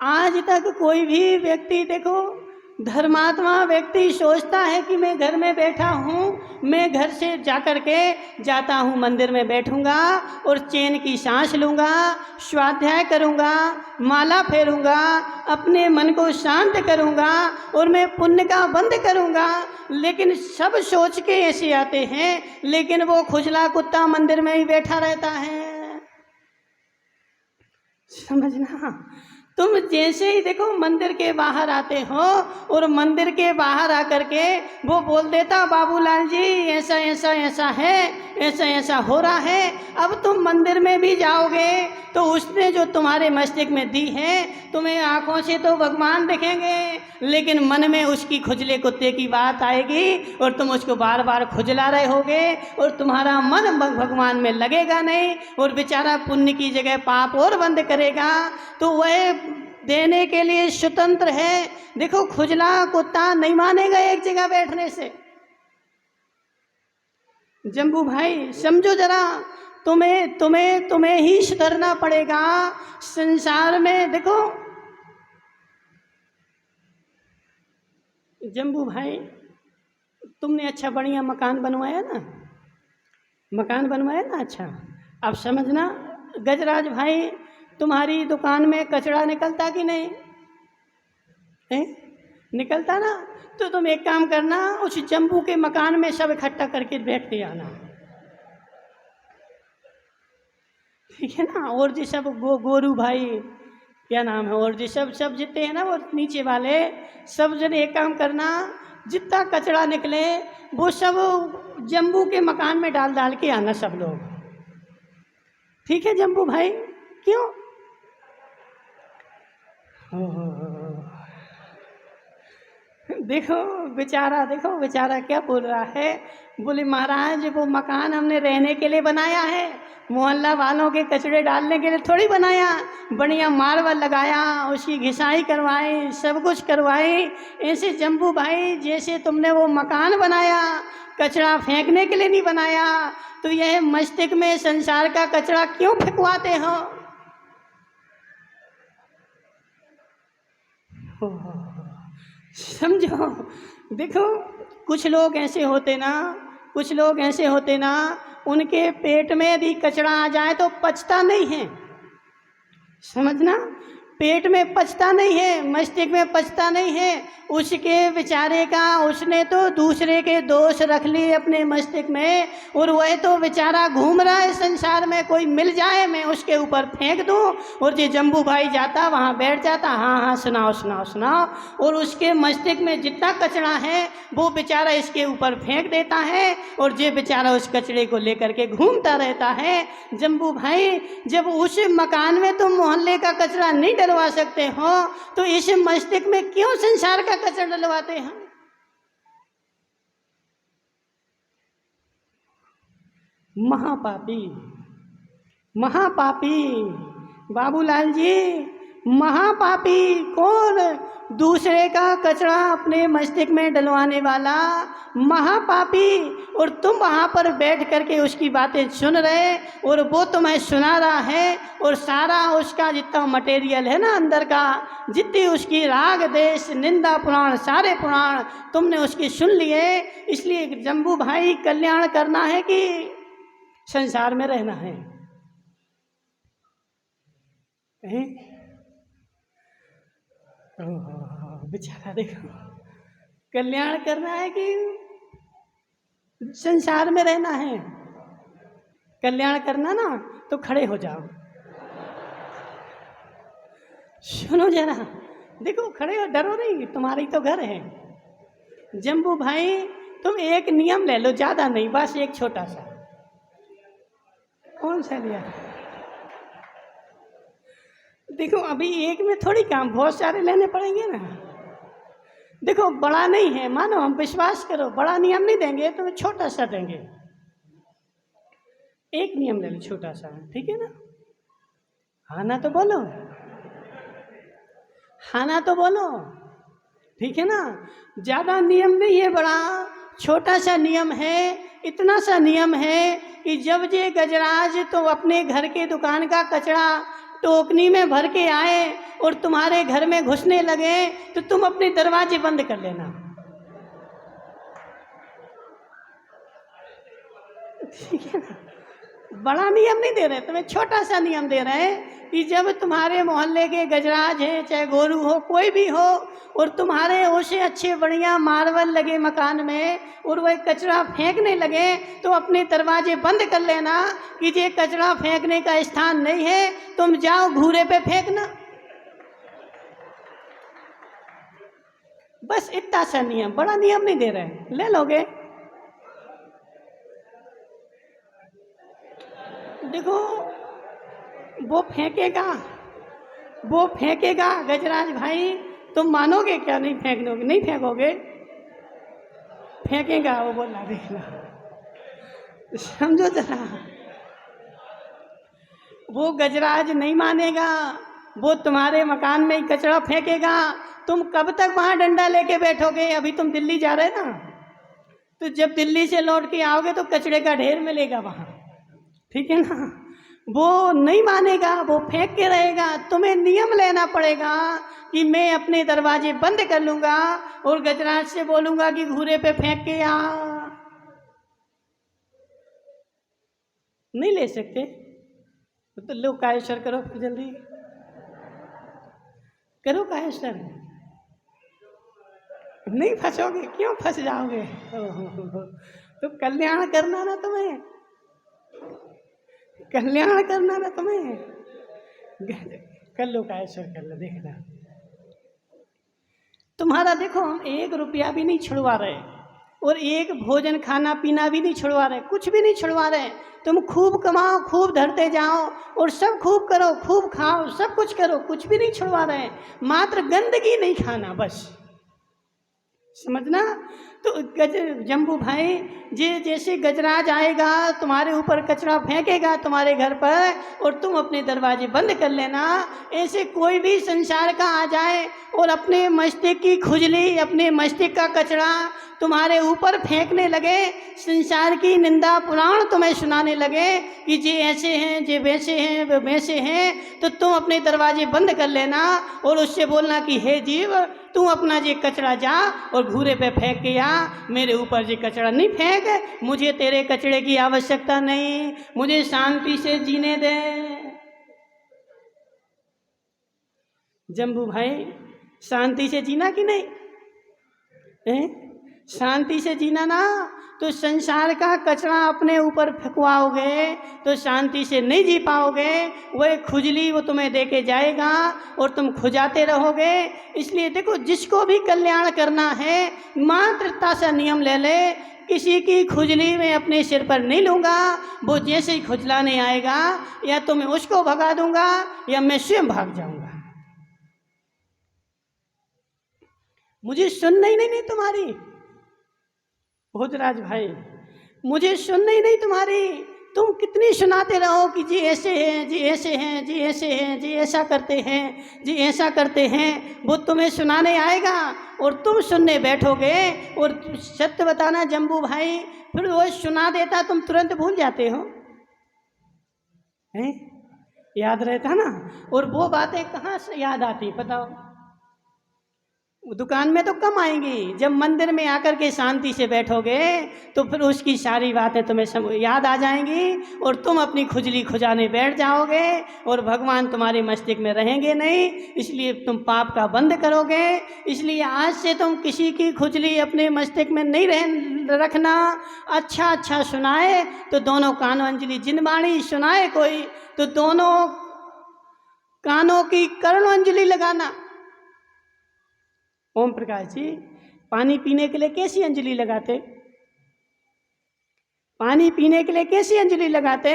आज तक कोई भी व्यक्ति देखो, धर्मात्मा व्यक्ति सोचता है कि मैं घर में बैठा हूँ, मैं घर से जाकर के जाता हूँ, मंदिर में बैठूंगा और चैन की सांस लूँगा, स्वाध्याय करूँगा, माला फेरूँगा, अपने मन को शांत करूँगा और मैं पुण्य का बंद करूँगा। लेकिन सब सोच के ऐसे आते हैं, लेकिन वो खुजला कुत्ता मंदिर में ही बैठा रहता है। समझना, तुम जैसे ही देखो मंदिर के बाहर आते हो और मंदिर के बाहर आकर के वो बोल देता बाबूलाल जी ऐसा ऐसा ऐसा है, ऐसा ऐसा हो रहा है। अब तुम मंदिर में भी जाओगे तो उसने जो तुम्हारे मस्तिष्क में दी है, तुम्हें आंखों से तो भगवान दिखेंगे, लेकिन मन में उसकी खुजले कुत्ते की बात आएगी और तुम उसको बार बार खुजला रहे होगे और तुम्हारा मन भगवान में लगेगा नहीं और बेचारा पुण्य की जगह पाप और बंद करेगा। तो वह देने के लिए स्वतंत्र है। देखो खुजला कुत्ता नहीं मानेगा एक जगह बैठने से। जम्बू भाई समझो जरा, तुम्हें तुम्हें तुम्हें ही सुधरना पड़ेगा संसार में। देखो जम्बू भाई, तुमने अच्छा बढ़िया मकान बनवाया ना, मकान बनवाया ना अच्छा। अब समझना गजराज भाई, तुम्हारी दुकान में कचरा निकलता कि नहीं है? निकलता ना। तो तुम एक काम करना, उस जम्बू के मकान में सब इकट्ठा करके बैठते आना, ठीक है ना। और जी सब गोरू भाई क्या नाम है, और जी सब जितने हैं ना वो नीचे वाले सब जन एक काम करना, जितना कचरा निकले वो सब जम्बू के मकान में डाल के आना सब लोग, ठीक है जम्बू भाई। क्यों? देखो बेचारा क्या बोल रहा है। बोले महाराज वो मकान हमने रहने के लिए बनाया है, मोहल्ला वालों के कचरे डालने के लिए थोड़ी बनाया। बढ़िया मार्बल लगाया, उसकी घिसाई करवाई, सब कुछ करवाई। ऐसे जम्बू भाई जैसे तुमने वो मकान बनाया कचरा फेंकने के लिए नहीं बनाया, तो यह मस्तिष्क में संसार का कचरा क्यों फेंकवाते हो? समझो। देखो कुछ लोग ऐसे होते ना, उनके पेट में यदि कचरा आ जाए तो पचता नहीं है, समझना। पेट में पचता नहीं है, मस्तिष्क में पचता नहीं है। उसके बेचारे का उसने तो दूसरे के दोष रख लिए अपने मस्तिष्क में, और वह तो बेचारा घूम रहा है संसार में, कोई मिल जाए मैं उसके ऊपर फेंक दूं। और ये जम्बू भाई जाता वहाँ बैठ जाता, हाँ सुनाओ, और उसके मस्तिष्क में जितना कचरा है वो बेचारा इसके ऊपर फेंक देता है, और ये बेचारा उस कचरे को लेकर के घूमता रहता है। जम्बू भाई जब उस मकान में तुम मोहल्ले का कचरा नहीं डलवा सकते हो, तो इस मस्तिष्क में क्यों संसार का कचरा डलवाते हैं? महापापी बाबूलाल जी, महापापी कौन? दूसरे का कचरा अपने मस्तिष्क में डलवाने वाला महापापी। और तुम वहाँ पर बैठ करके उसकी बातें सुन रहे, और वो तुम्हें सुना रहा है, और सारा उसका जितना मटेरियल है ना अंदर का, जितनी उसकी राग देश निंदा पुराण, सारे पुराण तुमने उसकी सुन लिए। इसलिए जम्बू भाई कल्याण करना है कि संसार में रहना है? बेचारा देखो, कल्याण करना है कि संसार में रहना है? कल्याण करना ना तो खड़े हो जाओ, सुनो जरा, देखो खड़े हो, डरो नहीं, तुम्हारी तो घर है। जम्बू भाई तुम एक नियम ले लो, ज्यादा नहीं, बस एक छोटा सा। कौन सा लिया? देखो अभी एक में थोड़ी काम, बहुत सारे लेने पड़ेंगे ना। देखो बड़ा नहीं है, मानो, हम विश्वास करो, बड़ा नियम नहीं देंगे, तुम्हें छोटा सा देंगे। एक नियम ले लो छोटा सा, ठीक है ना? हाँ ना तो बोलो, हाँ ना तो बोलो, ठीक है ना? ज्यादा नियम नहीं है, बड़ा छोटा सा नियम है। इतना सा नियम है कि जब ये गजराज तो अपने घर के दुकान का कचरा टोकनी में भर के आए और तुम्हारे घर में घुसने लगे, तो तुम अपने दरवाजे बंद कर लेना, ठीक है ना? बड़ा नियम नहीं दे रहे, तुम्हें छोटा सा नियम दे रहे हैं कि जब तुम्हारे मोहल्ले के गजराज है, चाहे गोरू हो, कोई भी हो, और तुम्हारे उसे अच्छे बढ़िया मार्बल लगे मकान में, और वह कचरा फेंकने लगे, तो अपने दरवाजे बंद कर लेना कि ये कचरा फेंकने का स्थान नहीं है, तुम जाओ घूरे पे फेंकना। बस इतना सा नियम, बड़ा नियम नहीं दे रहे, ले लोगे। देखो वो फेंकेगा, वो फेंकेगा गजराज भाई, तुम मानोगे क्या? नहीं फेंकोगे? नहीं फेंकोगे? फेंकेगा वो, बोला देखना, समझो जरा। वो गजराज नहीं मानेगा, वो तुम्हारे मकान में ही कचरा फेंकेगा। तुम कब तक वहां डंडा लेके बैठोगे? अभी तुम दिल्ली जा रहे ना, तो जब दिल्ली से लौट के आओगे तो कचड़े का ढेर मिलेगा वहां, ठीक है ना। वो नहीं मानेगा, वो फेंक के रहेगा। तुम्हें नियम लेना पड़ेगा कि मैं अपने दरवाजे बंद कर लूंगा और गजराज से बोलूंगा कि घूरे पे फेंक के आ। नहीं ले सकते तो लो कायेश्वर करो, फिर जल्दी करो कायेश्वर। नहीं फंसोगे, क्यों फंस जाओगे? तो कल्याण करना ना तुम्हें, कल्याण करना ना तुम्हें। कर लो कायेश्वर, कर लो, देखना। तुम्हारा देखो, हम 1 रुपया भी नहीं छुड़वा रहे और एक भोजन खाना पीना भी नहीं छुड़वा रहे, कुछ भी नहीं छुड़वा रहे। तुम खूब कमाओ, खूब धरते जाओ और सब खूब करो, खूब खाओ, सब कुछ करो, कुछ भी नहीं छुड़वा रहे। मात्र गंदगी नहीं खाना, बस, समझना। तो जम्बू भाई, जैसे गजराज आएगा तुम्हारे ऊपर कचरा फेंकेगा तुम्हारे घर पर और तुम अपने दरवाजे बंद कर लेना। ऐसे कोई भी संसार का आ जाए और अपने मस्तिष्क की खुजली, अपने मस्तिष्क का कचरा तुम्हारे ऊपर फेंकने लगे, संसार की निंदा पुराण तुम्हें सुनाने लगे कि जे ऐसे हैं, जे वैसे हैं, वे वैसे हैं, तो तुम अपने दरवाजे बंद कर लेना और उससे बोलना कि हे जीव, तू अपना जे कचरा जा और घूरे पे फेंक के आ, मेरे ऊपर जे कचरा नहीं फेंक। मुझे तेरे कचरे की आवश्यकता नहीं, मुझे शांति से जीने दे। जम्बू भाई, शांति से जीना कि नहीं? शांति से जीना ना, तो संसार का कचरा अपने ऊपर फेंकवाओगे तो शांति से नहीं जी पाओगे। वह खुजली वो तुम्हें देके जाएगा और तुम खुजाते रहोगे। इसलिए देखो, जिसको भी कल्याण करना है मात्रता सा नियम ले ले, किसी की खुजली मैं अपने सिर पर नहीं लूँगा। वो जैसे ही खुजलाने आएगा या तो मैं उसको भगा दूंगा या मैं स्वयं भाग जाऊंगा। मुझे सुनना ही नहीं तुम्हारी भोजराज भाई, मुझे सुनना ही नहीं तुम्हारी। तुम कितनी सुनाते रहो कि जी ऐसे हैं, जी ऐसे हैं, जी ऐसे हैं, जी ऐसा करते हैं, जी ऐसा करते हैं। वो तुम्हें सुनाने आएगा और तुम सुनने बैठोगे। और सत्य बताना जम्बू भाई, फिर वो सुना देता, तुम तुरंत भूल जाते हो, हैं? याद रहता ना। और वो बातें कहाँ से याद आती बताओ? दुकान में तो कम आएंगी, जब मंदिर में आकर के शांति से बैठोगे तो फिर उसकी सारी बातें तुम्हें याद आ जाएंगी और तुम अपनी खुजली खुजाने बैठ जाओगे और भगवान तुम्हारे मस्तिष्क में रहेंगे नहीं। इसलिए तुम पाप का बंद करोगे। इसलिए आज से तुम किसी की खुजली अपने मस्तिष्क में नहीं रखना। अच्छा अच्छा सुनाए तो दोनों कानों अंजलि, जिनवाणी सुनाए कोई तो दोनों कानों की कर्ण अंजलि लगाना। ओम प्रकाश जी, पानी पीने के लिए कैसी अंजलि लगाते? पानी पीने के लिए कैसी अंजलि लगाते?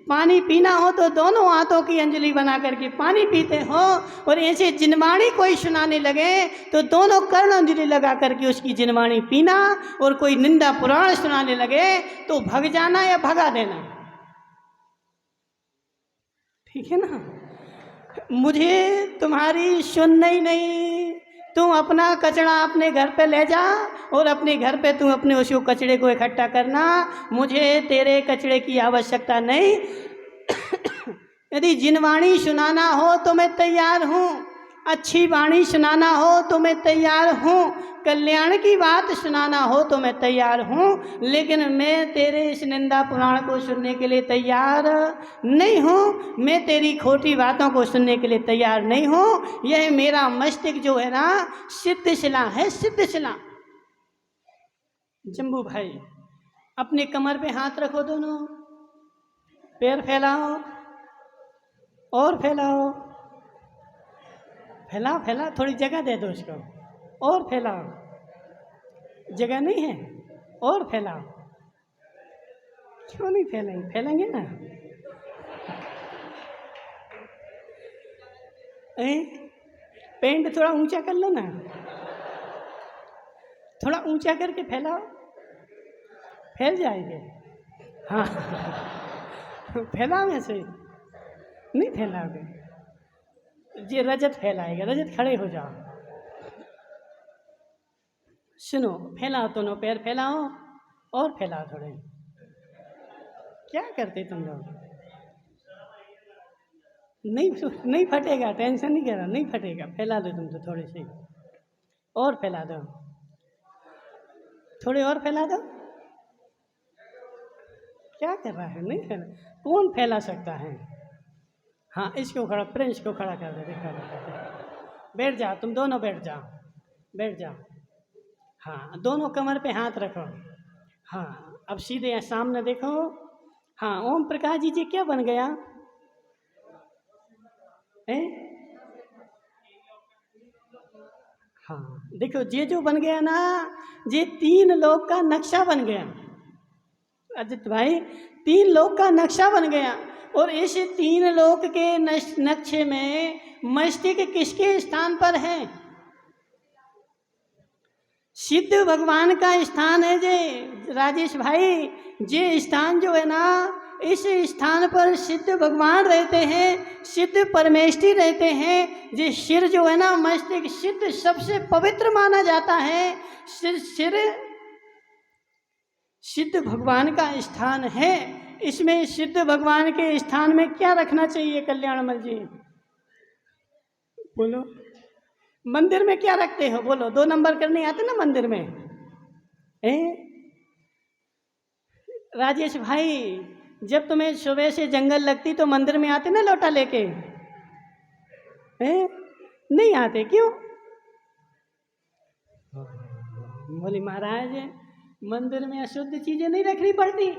पानी पीना हो तो दोनों हाथों की अंजलि बना करके पानी पीते हो। और ऐसे जिनवाणी कोई सुनाने लगे तो दोनों कर्ण अंजलि लगा करके उसकी जिनवाणी पीना। और कोई निंदा पुराण सुनाने लगे तो भग जाना या भगा देना, ठीक है ना। मुझे तुम्हारी सुनना ही नहीं। तुम अपना कचरा अपने घर पे ले जा और अपने घर पे तुम अपने उस कचरे को इकट्ठा करना। मुझे तेरे कचरे की आवश्यकता नहीं। यदि जिनवाणी सुनाना हो तो मैं तैयार हूँ, अच्छी वाणी सुनाना हो तो मैं तैयार हूँ, कल्याण की बात सुनाना हो तो मैं तैयार हूँ। लेकिन मैं तेरे इस निंदा पुराण को सुनने के लिए तैयार नहीं हूँ। मैं तेरी खोटी बातों को सुनने के लिए तैयार नहीं हूँ। यह मेरा मस्तिष्क जो है ना, सिद्धशिला है, सिद्धशिला। जम्बू भाई, अपने कमर पे हाथ रखो, दोनों पैर फैलाओ और फैलाओ, फैला फैला, थोड़ी जगह दे दो उसको। और फैलाओ, जगह नहीं है, और फैलाओ। क्यों नहीं फैलेंगे? फैलेंगे ना। पेंट थोड़ा ऊंचा कर लो ना, थोड़ा ऊंचा करके फैलाओ, फैल जाएंगे। हाँ फैलाओ, ऐसे नहीं फैलाओगे, ये रजत फैलाएगा। रजत खड़े हो जाओ, सुनो, फैलाओ, दोनों पैर फैलाओ और फैलाओ थोड़े। क्या करते तुम लोग? नहीं फटेगा, टेंशन नहीं करना, नहीं फटेगा। फैला दो तुम तो थोड़े से और फैला दो, थोड़े और फैला दो। क्या कर रहा है? नहीं फैला, कौन फैला सकता है? हाँ, इसको खड़ा, प्रिंस को खड़ा कर दे, दिखा दे। बैठ जाओ, तुम दोनों बैठ जाओ, बैठ जाओ। हाँ, दोनों कमर पे हाथ रखो। हाँ, अब सीधे सामने देखो। हाँ, ओम प्रकाश जी क्या बन गया है? हाँ, देखो, ये जो बन गया ना, ये 3 लोक का नक्शा बन गया। अजित भाई, 3 लोक का नक्शा बन गया। और इस 3 लोक के नक्शे में मस्तिष्क किसके स्थान पर है? सिद्ध भगवान का स्थान है जे राजेश भाई। जे स्थान जो है ना, इस स्थान पर सिद्ध भगवान रहते हैं, सिद्ध परमेष्ठी रहते हैं। जे सिर जो है ना, मस्तिष्क सिद्ध सबसे पवित्र माना जाता है। सिर सिद्ध भगवान का स्थान है। इसमें सिद्ध भगवान के स्थान में क्या रखना चाहिए कल्याणमल जी? बोलो, मंदिर में क्या रखते हो? बोलो, 2 नंबर करने आते ना मंदिर में? राजेश भाई, जब तुम्हें सुबह से जंगल लगती तो मंदिर में आते ना लोटा लेके? नहीं आते, क्यों? बोली महाराज, मंदिर में अशुद्ध चीजें नहीं रखनी पड़ती।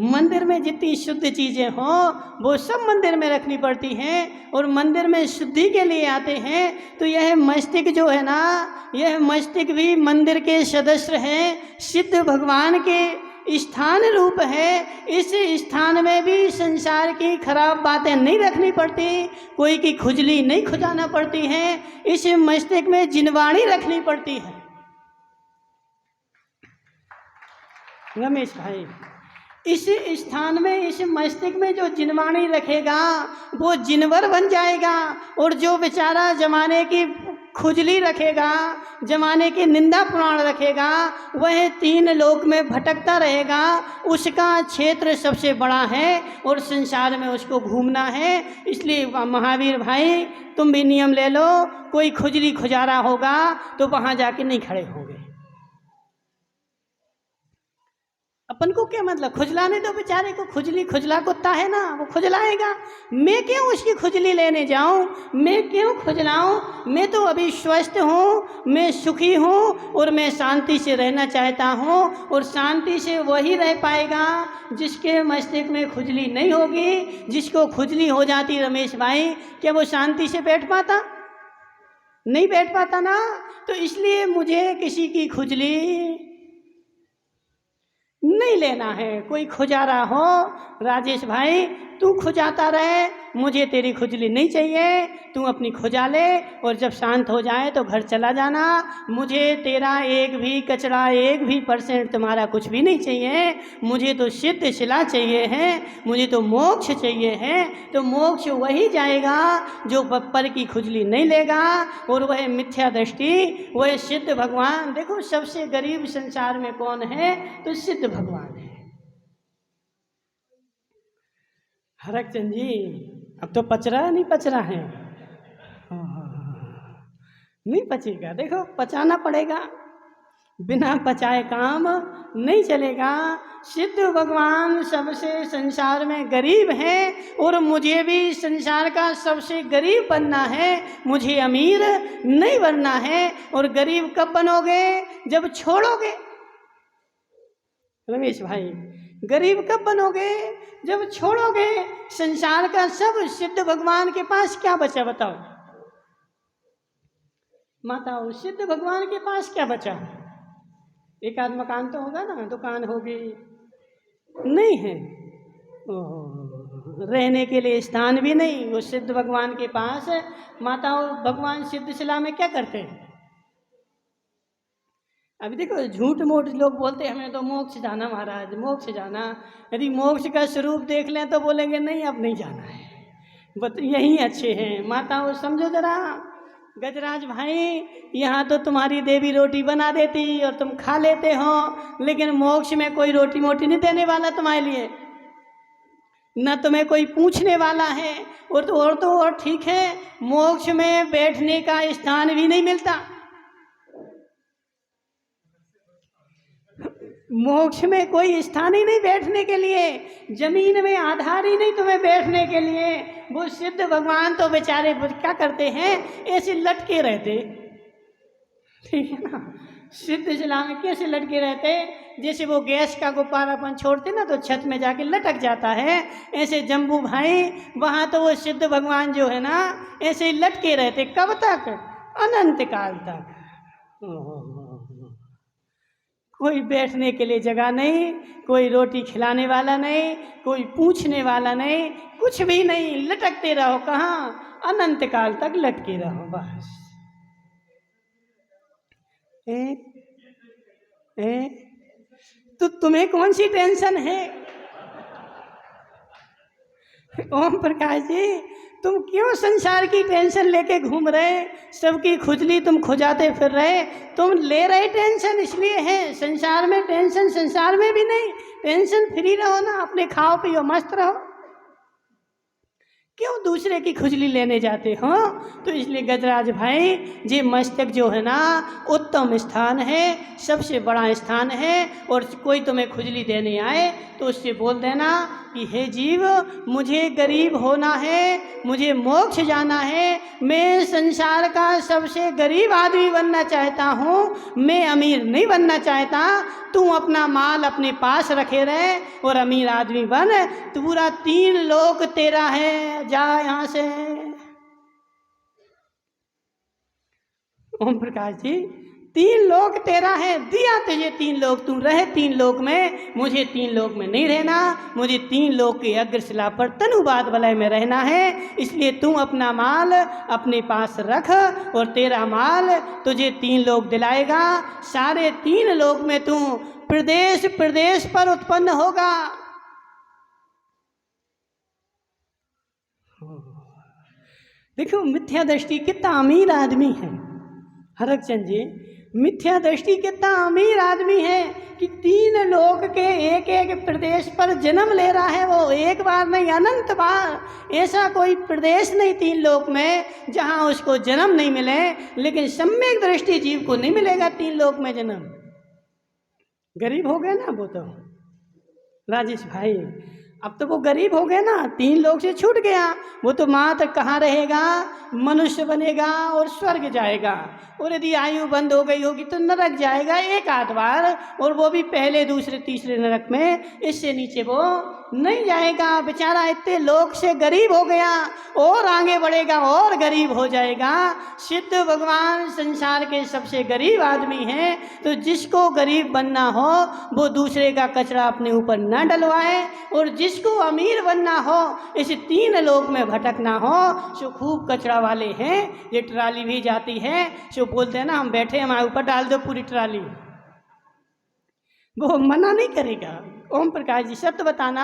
मंदिर में जितनी शुद्ध चीजें हों वो सब मंदिर में रखनी पड़ती हैं। और मंदिर में शुद्धि के लिए आते हैं। तो यह मस्तिष्क जो है ना, यह मस्तिष्क भी मंदिर के सदस्य हैं, सिद्ध भगवान के स्थान रूप है। इस स्थान में भी संसार की खराब बातें नहीं रखनी पड़ती, कोई की खुजली नहीं खुजाना पड़ती है। इस मस्तिष्क में जिनवाणी रखनी पड़ती है। रमेश भाई, इस स्थान में, इस मस्तिष्क में जो जिनवाणी रखेगा वो जिनवर बन जाएगा। और जो बेचारा जमाने की खुजली रखेगा, जमाने की निंदा पुराण रखेगा, वह 3 लोक में भटकता रहेगा। उसका क्षेत्र सबसे बड़ा है और संसार में उसको घूमना है। इसलिए महावीर भाई, तुम भी नियम ले लो, कोई खुजली खुजारा होगा तो वहाँ जाके नहीं खड़े होंगे। अपन को क्या मतलब? खुजलाने दो बेचारे को, खुजली खुजला कुत्ता है ना, वो खुजलाएगा। मैं क्यों उसकी खुजली लेने जाऊं? मैं क्यों खुजलाऊं? मैं तो अभी स्वस्थ हूं, मैं सुखी हूं और मैं शांति से रहना चाहता हूं। और शांति से वही रह पाएगा जिसके मस्तिष्क में खुजली नहीं होगी। जिसको खुजली हो जाती रमेश भाई, क्या वो शांति से बैठ पाता? नहीं बैठ पाता ना। तो इसलिए मुझे किसी की खुजली नहीं लेना है। कोई खुजारा हो, राजेश भाई तू खुजाता रहे, मुझे तेरी खुजली नहीं चाहिए। तू अपनी खुजा ले और जब शांत हो जाए तो घर चला जाना। मुझे तेरा एक भी कचरा, 1 भी % तुम्हारा कुछ भी नहीं चाहिए। मुझे तो सिद्ध शिला चाहिए है, मुझे तो मोक्ष चाहिए है। तो मोक्ष वही जाएगा जो पर की खुजली नहीं लेगा। और वह मिथ्या दृष्टि, वह सिद्ध भगवान। देखो, सबसे गरीब संसार में कौन है? तो सिद्ध भगवान है। हरकचंद जी, अब तो पच रहा है, नहीं पच रहा है? नहीं पचेगा। देखो, पचाना पड़ेगा, बिना पचाए काम नहीं चलेगा। सिद्ध भगवान सबसे संसार में गरीब है और मुझे भी संसार का सबसे गरीब बनना है। मुझे अमीर नहीं बनना है। और गरीब कब बनोगे? जब छोड़ोगे। रमेश भाई, गरीब कब बनोगे? जब छोड़ोगे। संसार का सब सिद्ध भगवान के पास क्या बचा बताओ? माताओं, सिद्ध भगवान के पास क्या बचा? एक आध मकान तो होगा ना, दुकान होगी, नहीं है। ओहो, रहने के लिए स्थान भी नहीं, वो सिद्ध भगवान के पास है। माताओं, भगवान सिद्ध शिला में क्या करते हैं? अभी देखो, झूठ मूठ लोग बोलते हैं हमें तो मोक्ष जाना महाराज, मोक्ष जाना। यदि मोक्ष का स्वरूप देख लें तो बोलेंगे नहीं, अब नहीं जाना है, बट यहीं अच्छे हैं। माताओं समझो जरा, गजराज भाई, यहाँ तो तुम्हारी देवी रोटी बना देती और तुम खा लेते हो, लेकिन मोक्ष में कोई रोटी मोटी नहीं देने वाला तुम्हारे लिए, न तुम्हें कोई पूछने वाला है। और ठीक है, मोक्ष में बैठने का स्थान भी नहीं मिलता। मोक्ष में कोई स्थान ही नहीं बैठने के लिए, जमीन में आधार ही नहीं तुम्हें बैठने के लिए। वो सिद्ध भगवान तो बेचारे क्या करते हैं, ऐसे लटके रहते, ठीक है ना। सिद्ध शिला में कैसे लटके रहते, जैसे वो गैस का गुब्बारापन छोड़ते ना तो छत में जाके लटक जाता है, ऐसे जम्बू भाई वहाँ तो वो सिद्ध भगवान जो है ना ऐसे ही लटके रहते। कब तक? अनंत काल तक। कोई बैठने के लिए जगह नहीं, कोई रोटी खिलाने वाला नहीं, कोई पूछने वाला नहीं, कुछ भी नहीं, लटकते रहो। कहाँ? अनंत काल तक लटके रहो बस। तो तुम्हें कौन सी टेंशन है? ओम प्रकाश जी, तुम क्यों संसार की टेंशन लेके घूम रहे? सबकी खुजली तुम खुजाते फिर रहे। तुम ले रहे टेंशन इसलिए है, संसार में टेंशन संसार में भी नहीं। टेंशन फ्री रहो ना, अपने खाओ पियो मस्त रहो, क्यों दूसरे की खुजली लेने जाते हो? तो इसलिए गजराज भाई, ये मस्तक जो है ना उत्तम स्थान है, सबसे बड़ा स्थान है। और कोई तुम्हें खुजली देने आए तो उससे बोल देना कि हे जीव, मुझे गरीब होना है, मुझे मोक्ष जाना है, मैं संसार का सबसे गरीब आदमी बनना चाहता हूँ, मैं अमीर नहीं बनना चाहता। तू अपना माल अपने पास रखे रहे और अमीर आदमी बन, तो पूरा 3 लोक तेरा है, जा यहाँ से। ओम प्रकाश जी, 3 लोक तेरा है, दिया तुझे 3 लोक, तू रहे 3 लोक में। मुझे 3 लोक में नहीं रहना, मुझे 3 लोक के अग्रशिला पर तनुवाद वलय में रहना है। इसलिए तू अपना माल अपने पास रख और तेरा माल तुझे 3 लोक दिलाएगा। सारे 3 लोक में तू प्रदेश प्रदेश पर उत्पन्न होगा। देखो मिथ्या दृष्टि कितना अमीर आदमी है हरकचंद जी, मिथ्या दृष्टि कितना अमीर आदमी है कि 3 लोक के एक एक प्रदेश पर जन्म ले रहा है। वो एक बार नहीं, अनंत बार। ऐसा कोई प्रदेश नहीं 3 लोक में जहां उसको जन्म नहीं मिले, लेकिन सम्यक दृष्टि जीव को नहीं मिलेगा 3 लोक में जन्म। गरीब हो गए ना वो तो राजेश भाई, अब तो वो गरीब हो गए ना, 3 लोक से छूट गया। वो तो मात्र कहाँ रहेगा? मनुष्य बनेगा और स्वर्ग जाएगा। और यदि आयु बंद हो गई होगी तो नरक जाएगा एक आध बार, और वो भी पहले दूसरे तीसरे नरक में, इससे नीचे वो नहीं जाएगा। बेचारा इतने लोक से गरीब हो गया, और आगे बढ़ेगा और गरीब हो जाएगा। सिद्ध भगवान संसार के सबसे गरीब आदमी हैं। तो जिसको गरीब बनना हो वो दूसरे का कचरा अपने ऊपर न डलवाए, और जिसको अमीर बनना हो, इस 3 लोक में भटकना हो, सो खूब कचरा वाले हैं। ये ट्राली भी जाती है, सो बोलते हैं ना हम बैठे, हमारे ऊपर डाल दो पूरी ट्राली, वो मना नहीं करेगा। ओम प्रकाश जी, सत्य बताना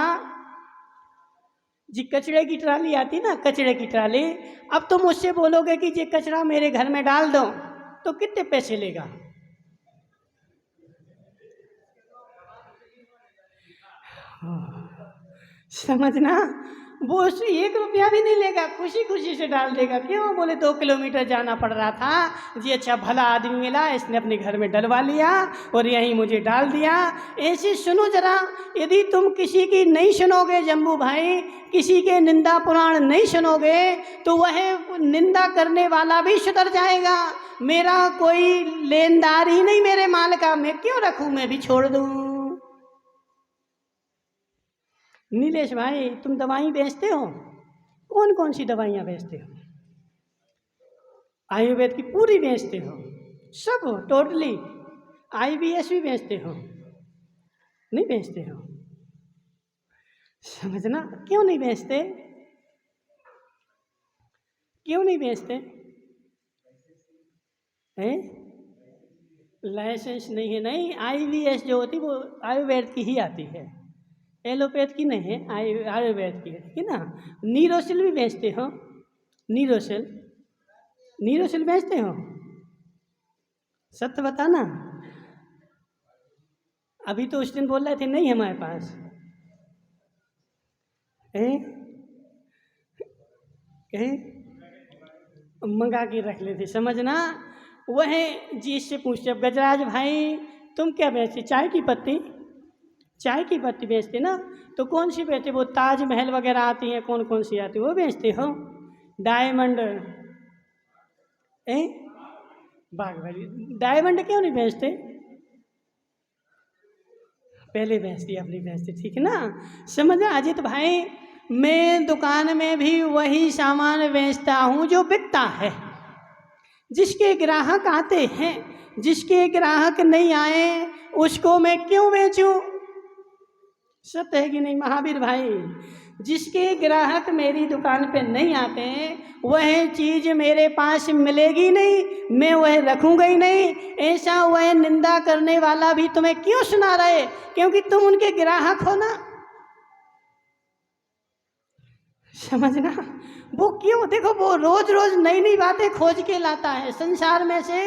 जी, कचरे की ट्राली आती ना, कचरे की ट्राली, अब तुम मुझसे बोलोगे कि ये कचरा मेरे घर में डाल दो, तो कितने पैसे लेगा? समझना, वो उससे 1 रुपया भी नहीं लेगा, खुशी खुशी से डाल देगा। क्यों? बोले 2 किलोमीटर जाना पड़ रहा था जी, अच्छा भला आदमी मिला, इसने अपने घर में डलवा लिया और यहीं मुझे डाल दिया। ऐसे सुनो जरा, यदि तुम किसी की नहीं सुनोगे जम्बू भाई, किसी के निंदा पुराण नहीं सुनोगे, तो वह निंदा करने वाला भी सुधर जाएगा। मेरा कोई लेनदार ही नहीं मेरे माल का, मैं क्यों रखूं, मैं भी छोड़ दूं। नीलेश भाई, तुम दवाई बेचते हो? कौन कौन सी दवाइयाँ बेचते हो? आयुर्वेद की पूरी बेचते हो, सब हो टोटली। IBS भी बेचते हो, नहीं बेचते हो? समझना, क्यों नहीं बेचते? क्यों नहीं बेचते हैं? लाइसेंस नहीं है, नहीं। IBS जो होती वो आयुर्वेद की ही आती है, एलोपैथ की नहीं है, आयुर्वेद की है, ठीक है ना। नीरोसिल भी बेचते हो, नीरोसिल, नीरोसिल बेचते हो? सत्य बताना। अभी तो उस दिन बोल रहे थे नहीं हमारे पास है, मंगा के रख लेते, समझना। वह जिससे पूछते, अब गजराज भाई तुम क्या बेचते? चाय की पत्ती, चाय की पत्ती बेचते ना, तो कौन सी बेचते? वो ताजमहल वगैरह आती हैं, कौन कौन सी आती है वो बेचते हो? डायमंड है, बागवानी, डायमंड क्यों नहीं बेचते? पहले बेचती, अपनी बेचती, ठीक है ना। समझ अजित भाई, मैं दुकान में भी वही सामान बेचता हूँ जो बिकता है, जिसके ग्राहक आते हैं। जिसके ग्राहक नहीं आए उसको मैं क्यों बेचूं? सत्य है कि नहीं महावीर भाई? जिसके ग्राहक मेरी दुकान पे नहीं आते हैं वह चीज़ मेरे पास मिलेगी नहीं, मैं वह रखूंगा ही नहीं। ऐसा वह निंदा करने वाला भी तुम्हें क्यों सुना रहे? क्योंकि तुम उनके ग्राहक हो ना, समझना। वो क्यों, देखो वो रोज रोज नई नई बातें खोज के लाता है संसार में से।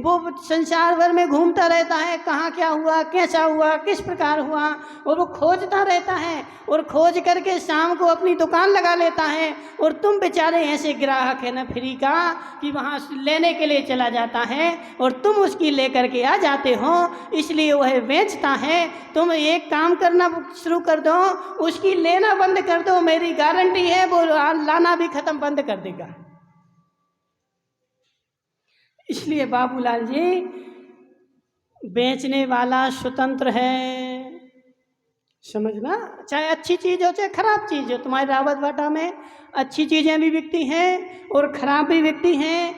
वो संसार भर में घूमता रहता है, कहाँ क्या हुआ, कैसा हुआ, किस प्रकार हुआ, और वो खोजता रहता है। और खोज करके शाम को अपनी दुकान लगा लेता है। और तुम बेचारे ऐसे ग्राहक है ना फ्री का, कि वहाँ से लेने के लिए चला जाता है और तुम उसकी लेकर के आ जाते हो, इसलिए वह बेचता है। तुम एक काम करना शुरू कर दो, उसकी लेना बंद कर दो, मेरी गारंटी है वो लाना भी खत्म बंद कर देगा। इसलिए बाबूलाल जी, बेचने वाला स्वतंत्र है, समझना। चाहे अच्छी चीज़ हो चाहे खराब चीज़ हो, तुम्हारे रावत बाटा में अच्छी चीज़ें भी बिकती हैं और खराब भी बिकती हैं,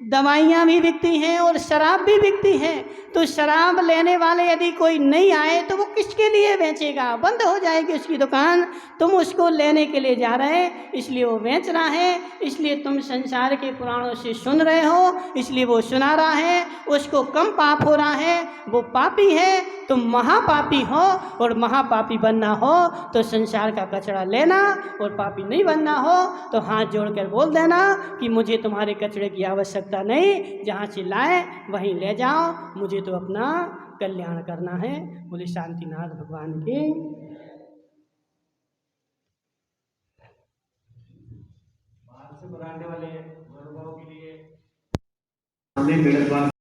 दवाइयाँ भी बिकती हैं और शराब भी बिकती है। तो शराब लेने वाले यदि कोई नहीं आए तो वो किसके लिए बेचेगा? बंद हो जाएगी उसकी दुकान। तुम उसको लेने के लिए जा रहे हैं, इसलिए वो बेच रहा है। इसलिए तुम संसार के पुराणों से सुन रहे हो, इसलिए वो सुना रहा है। उसको कम पाप हो रहा है, वो पापी है, तुम महापापी हो। और महापापी बनना हो तो संसार का कचरा लेना, और पापी नहीं बनना हो तो हाथ जोड़कर बोल देना कि मुझे तुम्हारे कचरे की आवश्यकता नहीं, जहाँ से लाए वहीं ले जाओ, मुझे तो अपना कल्याण करना है। बोले शांतिनाथ भगवान की। बाहर से बनाने वाले अनुभव के लिए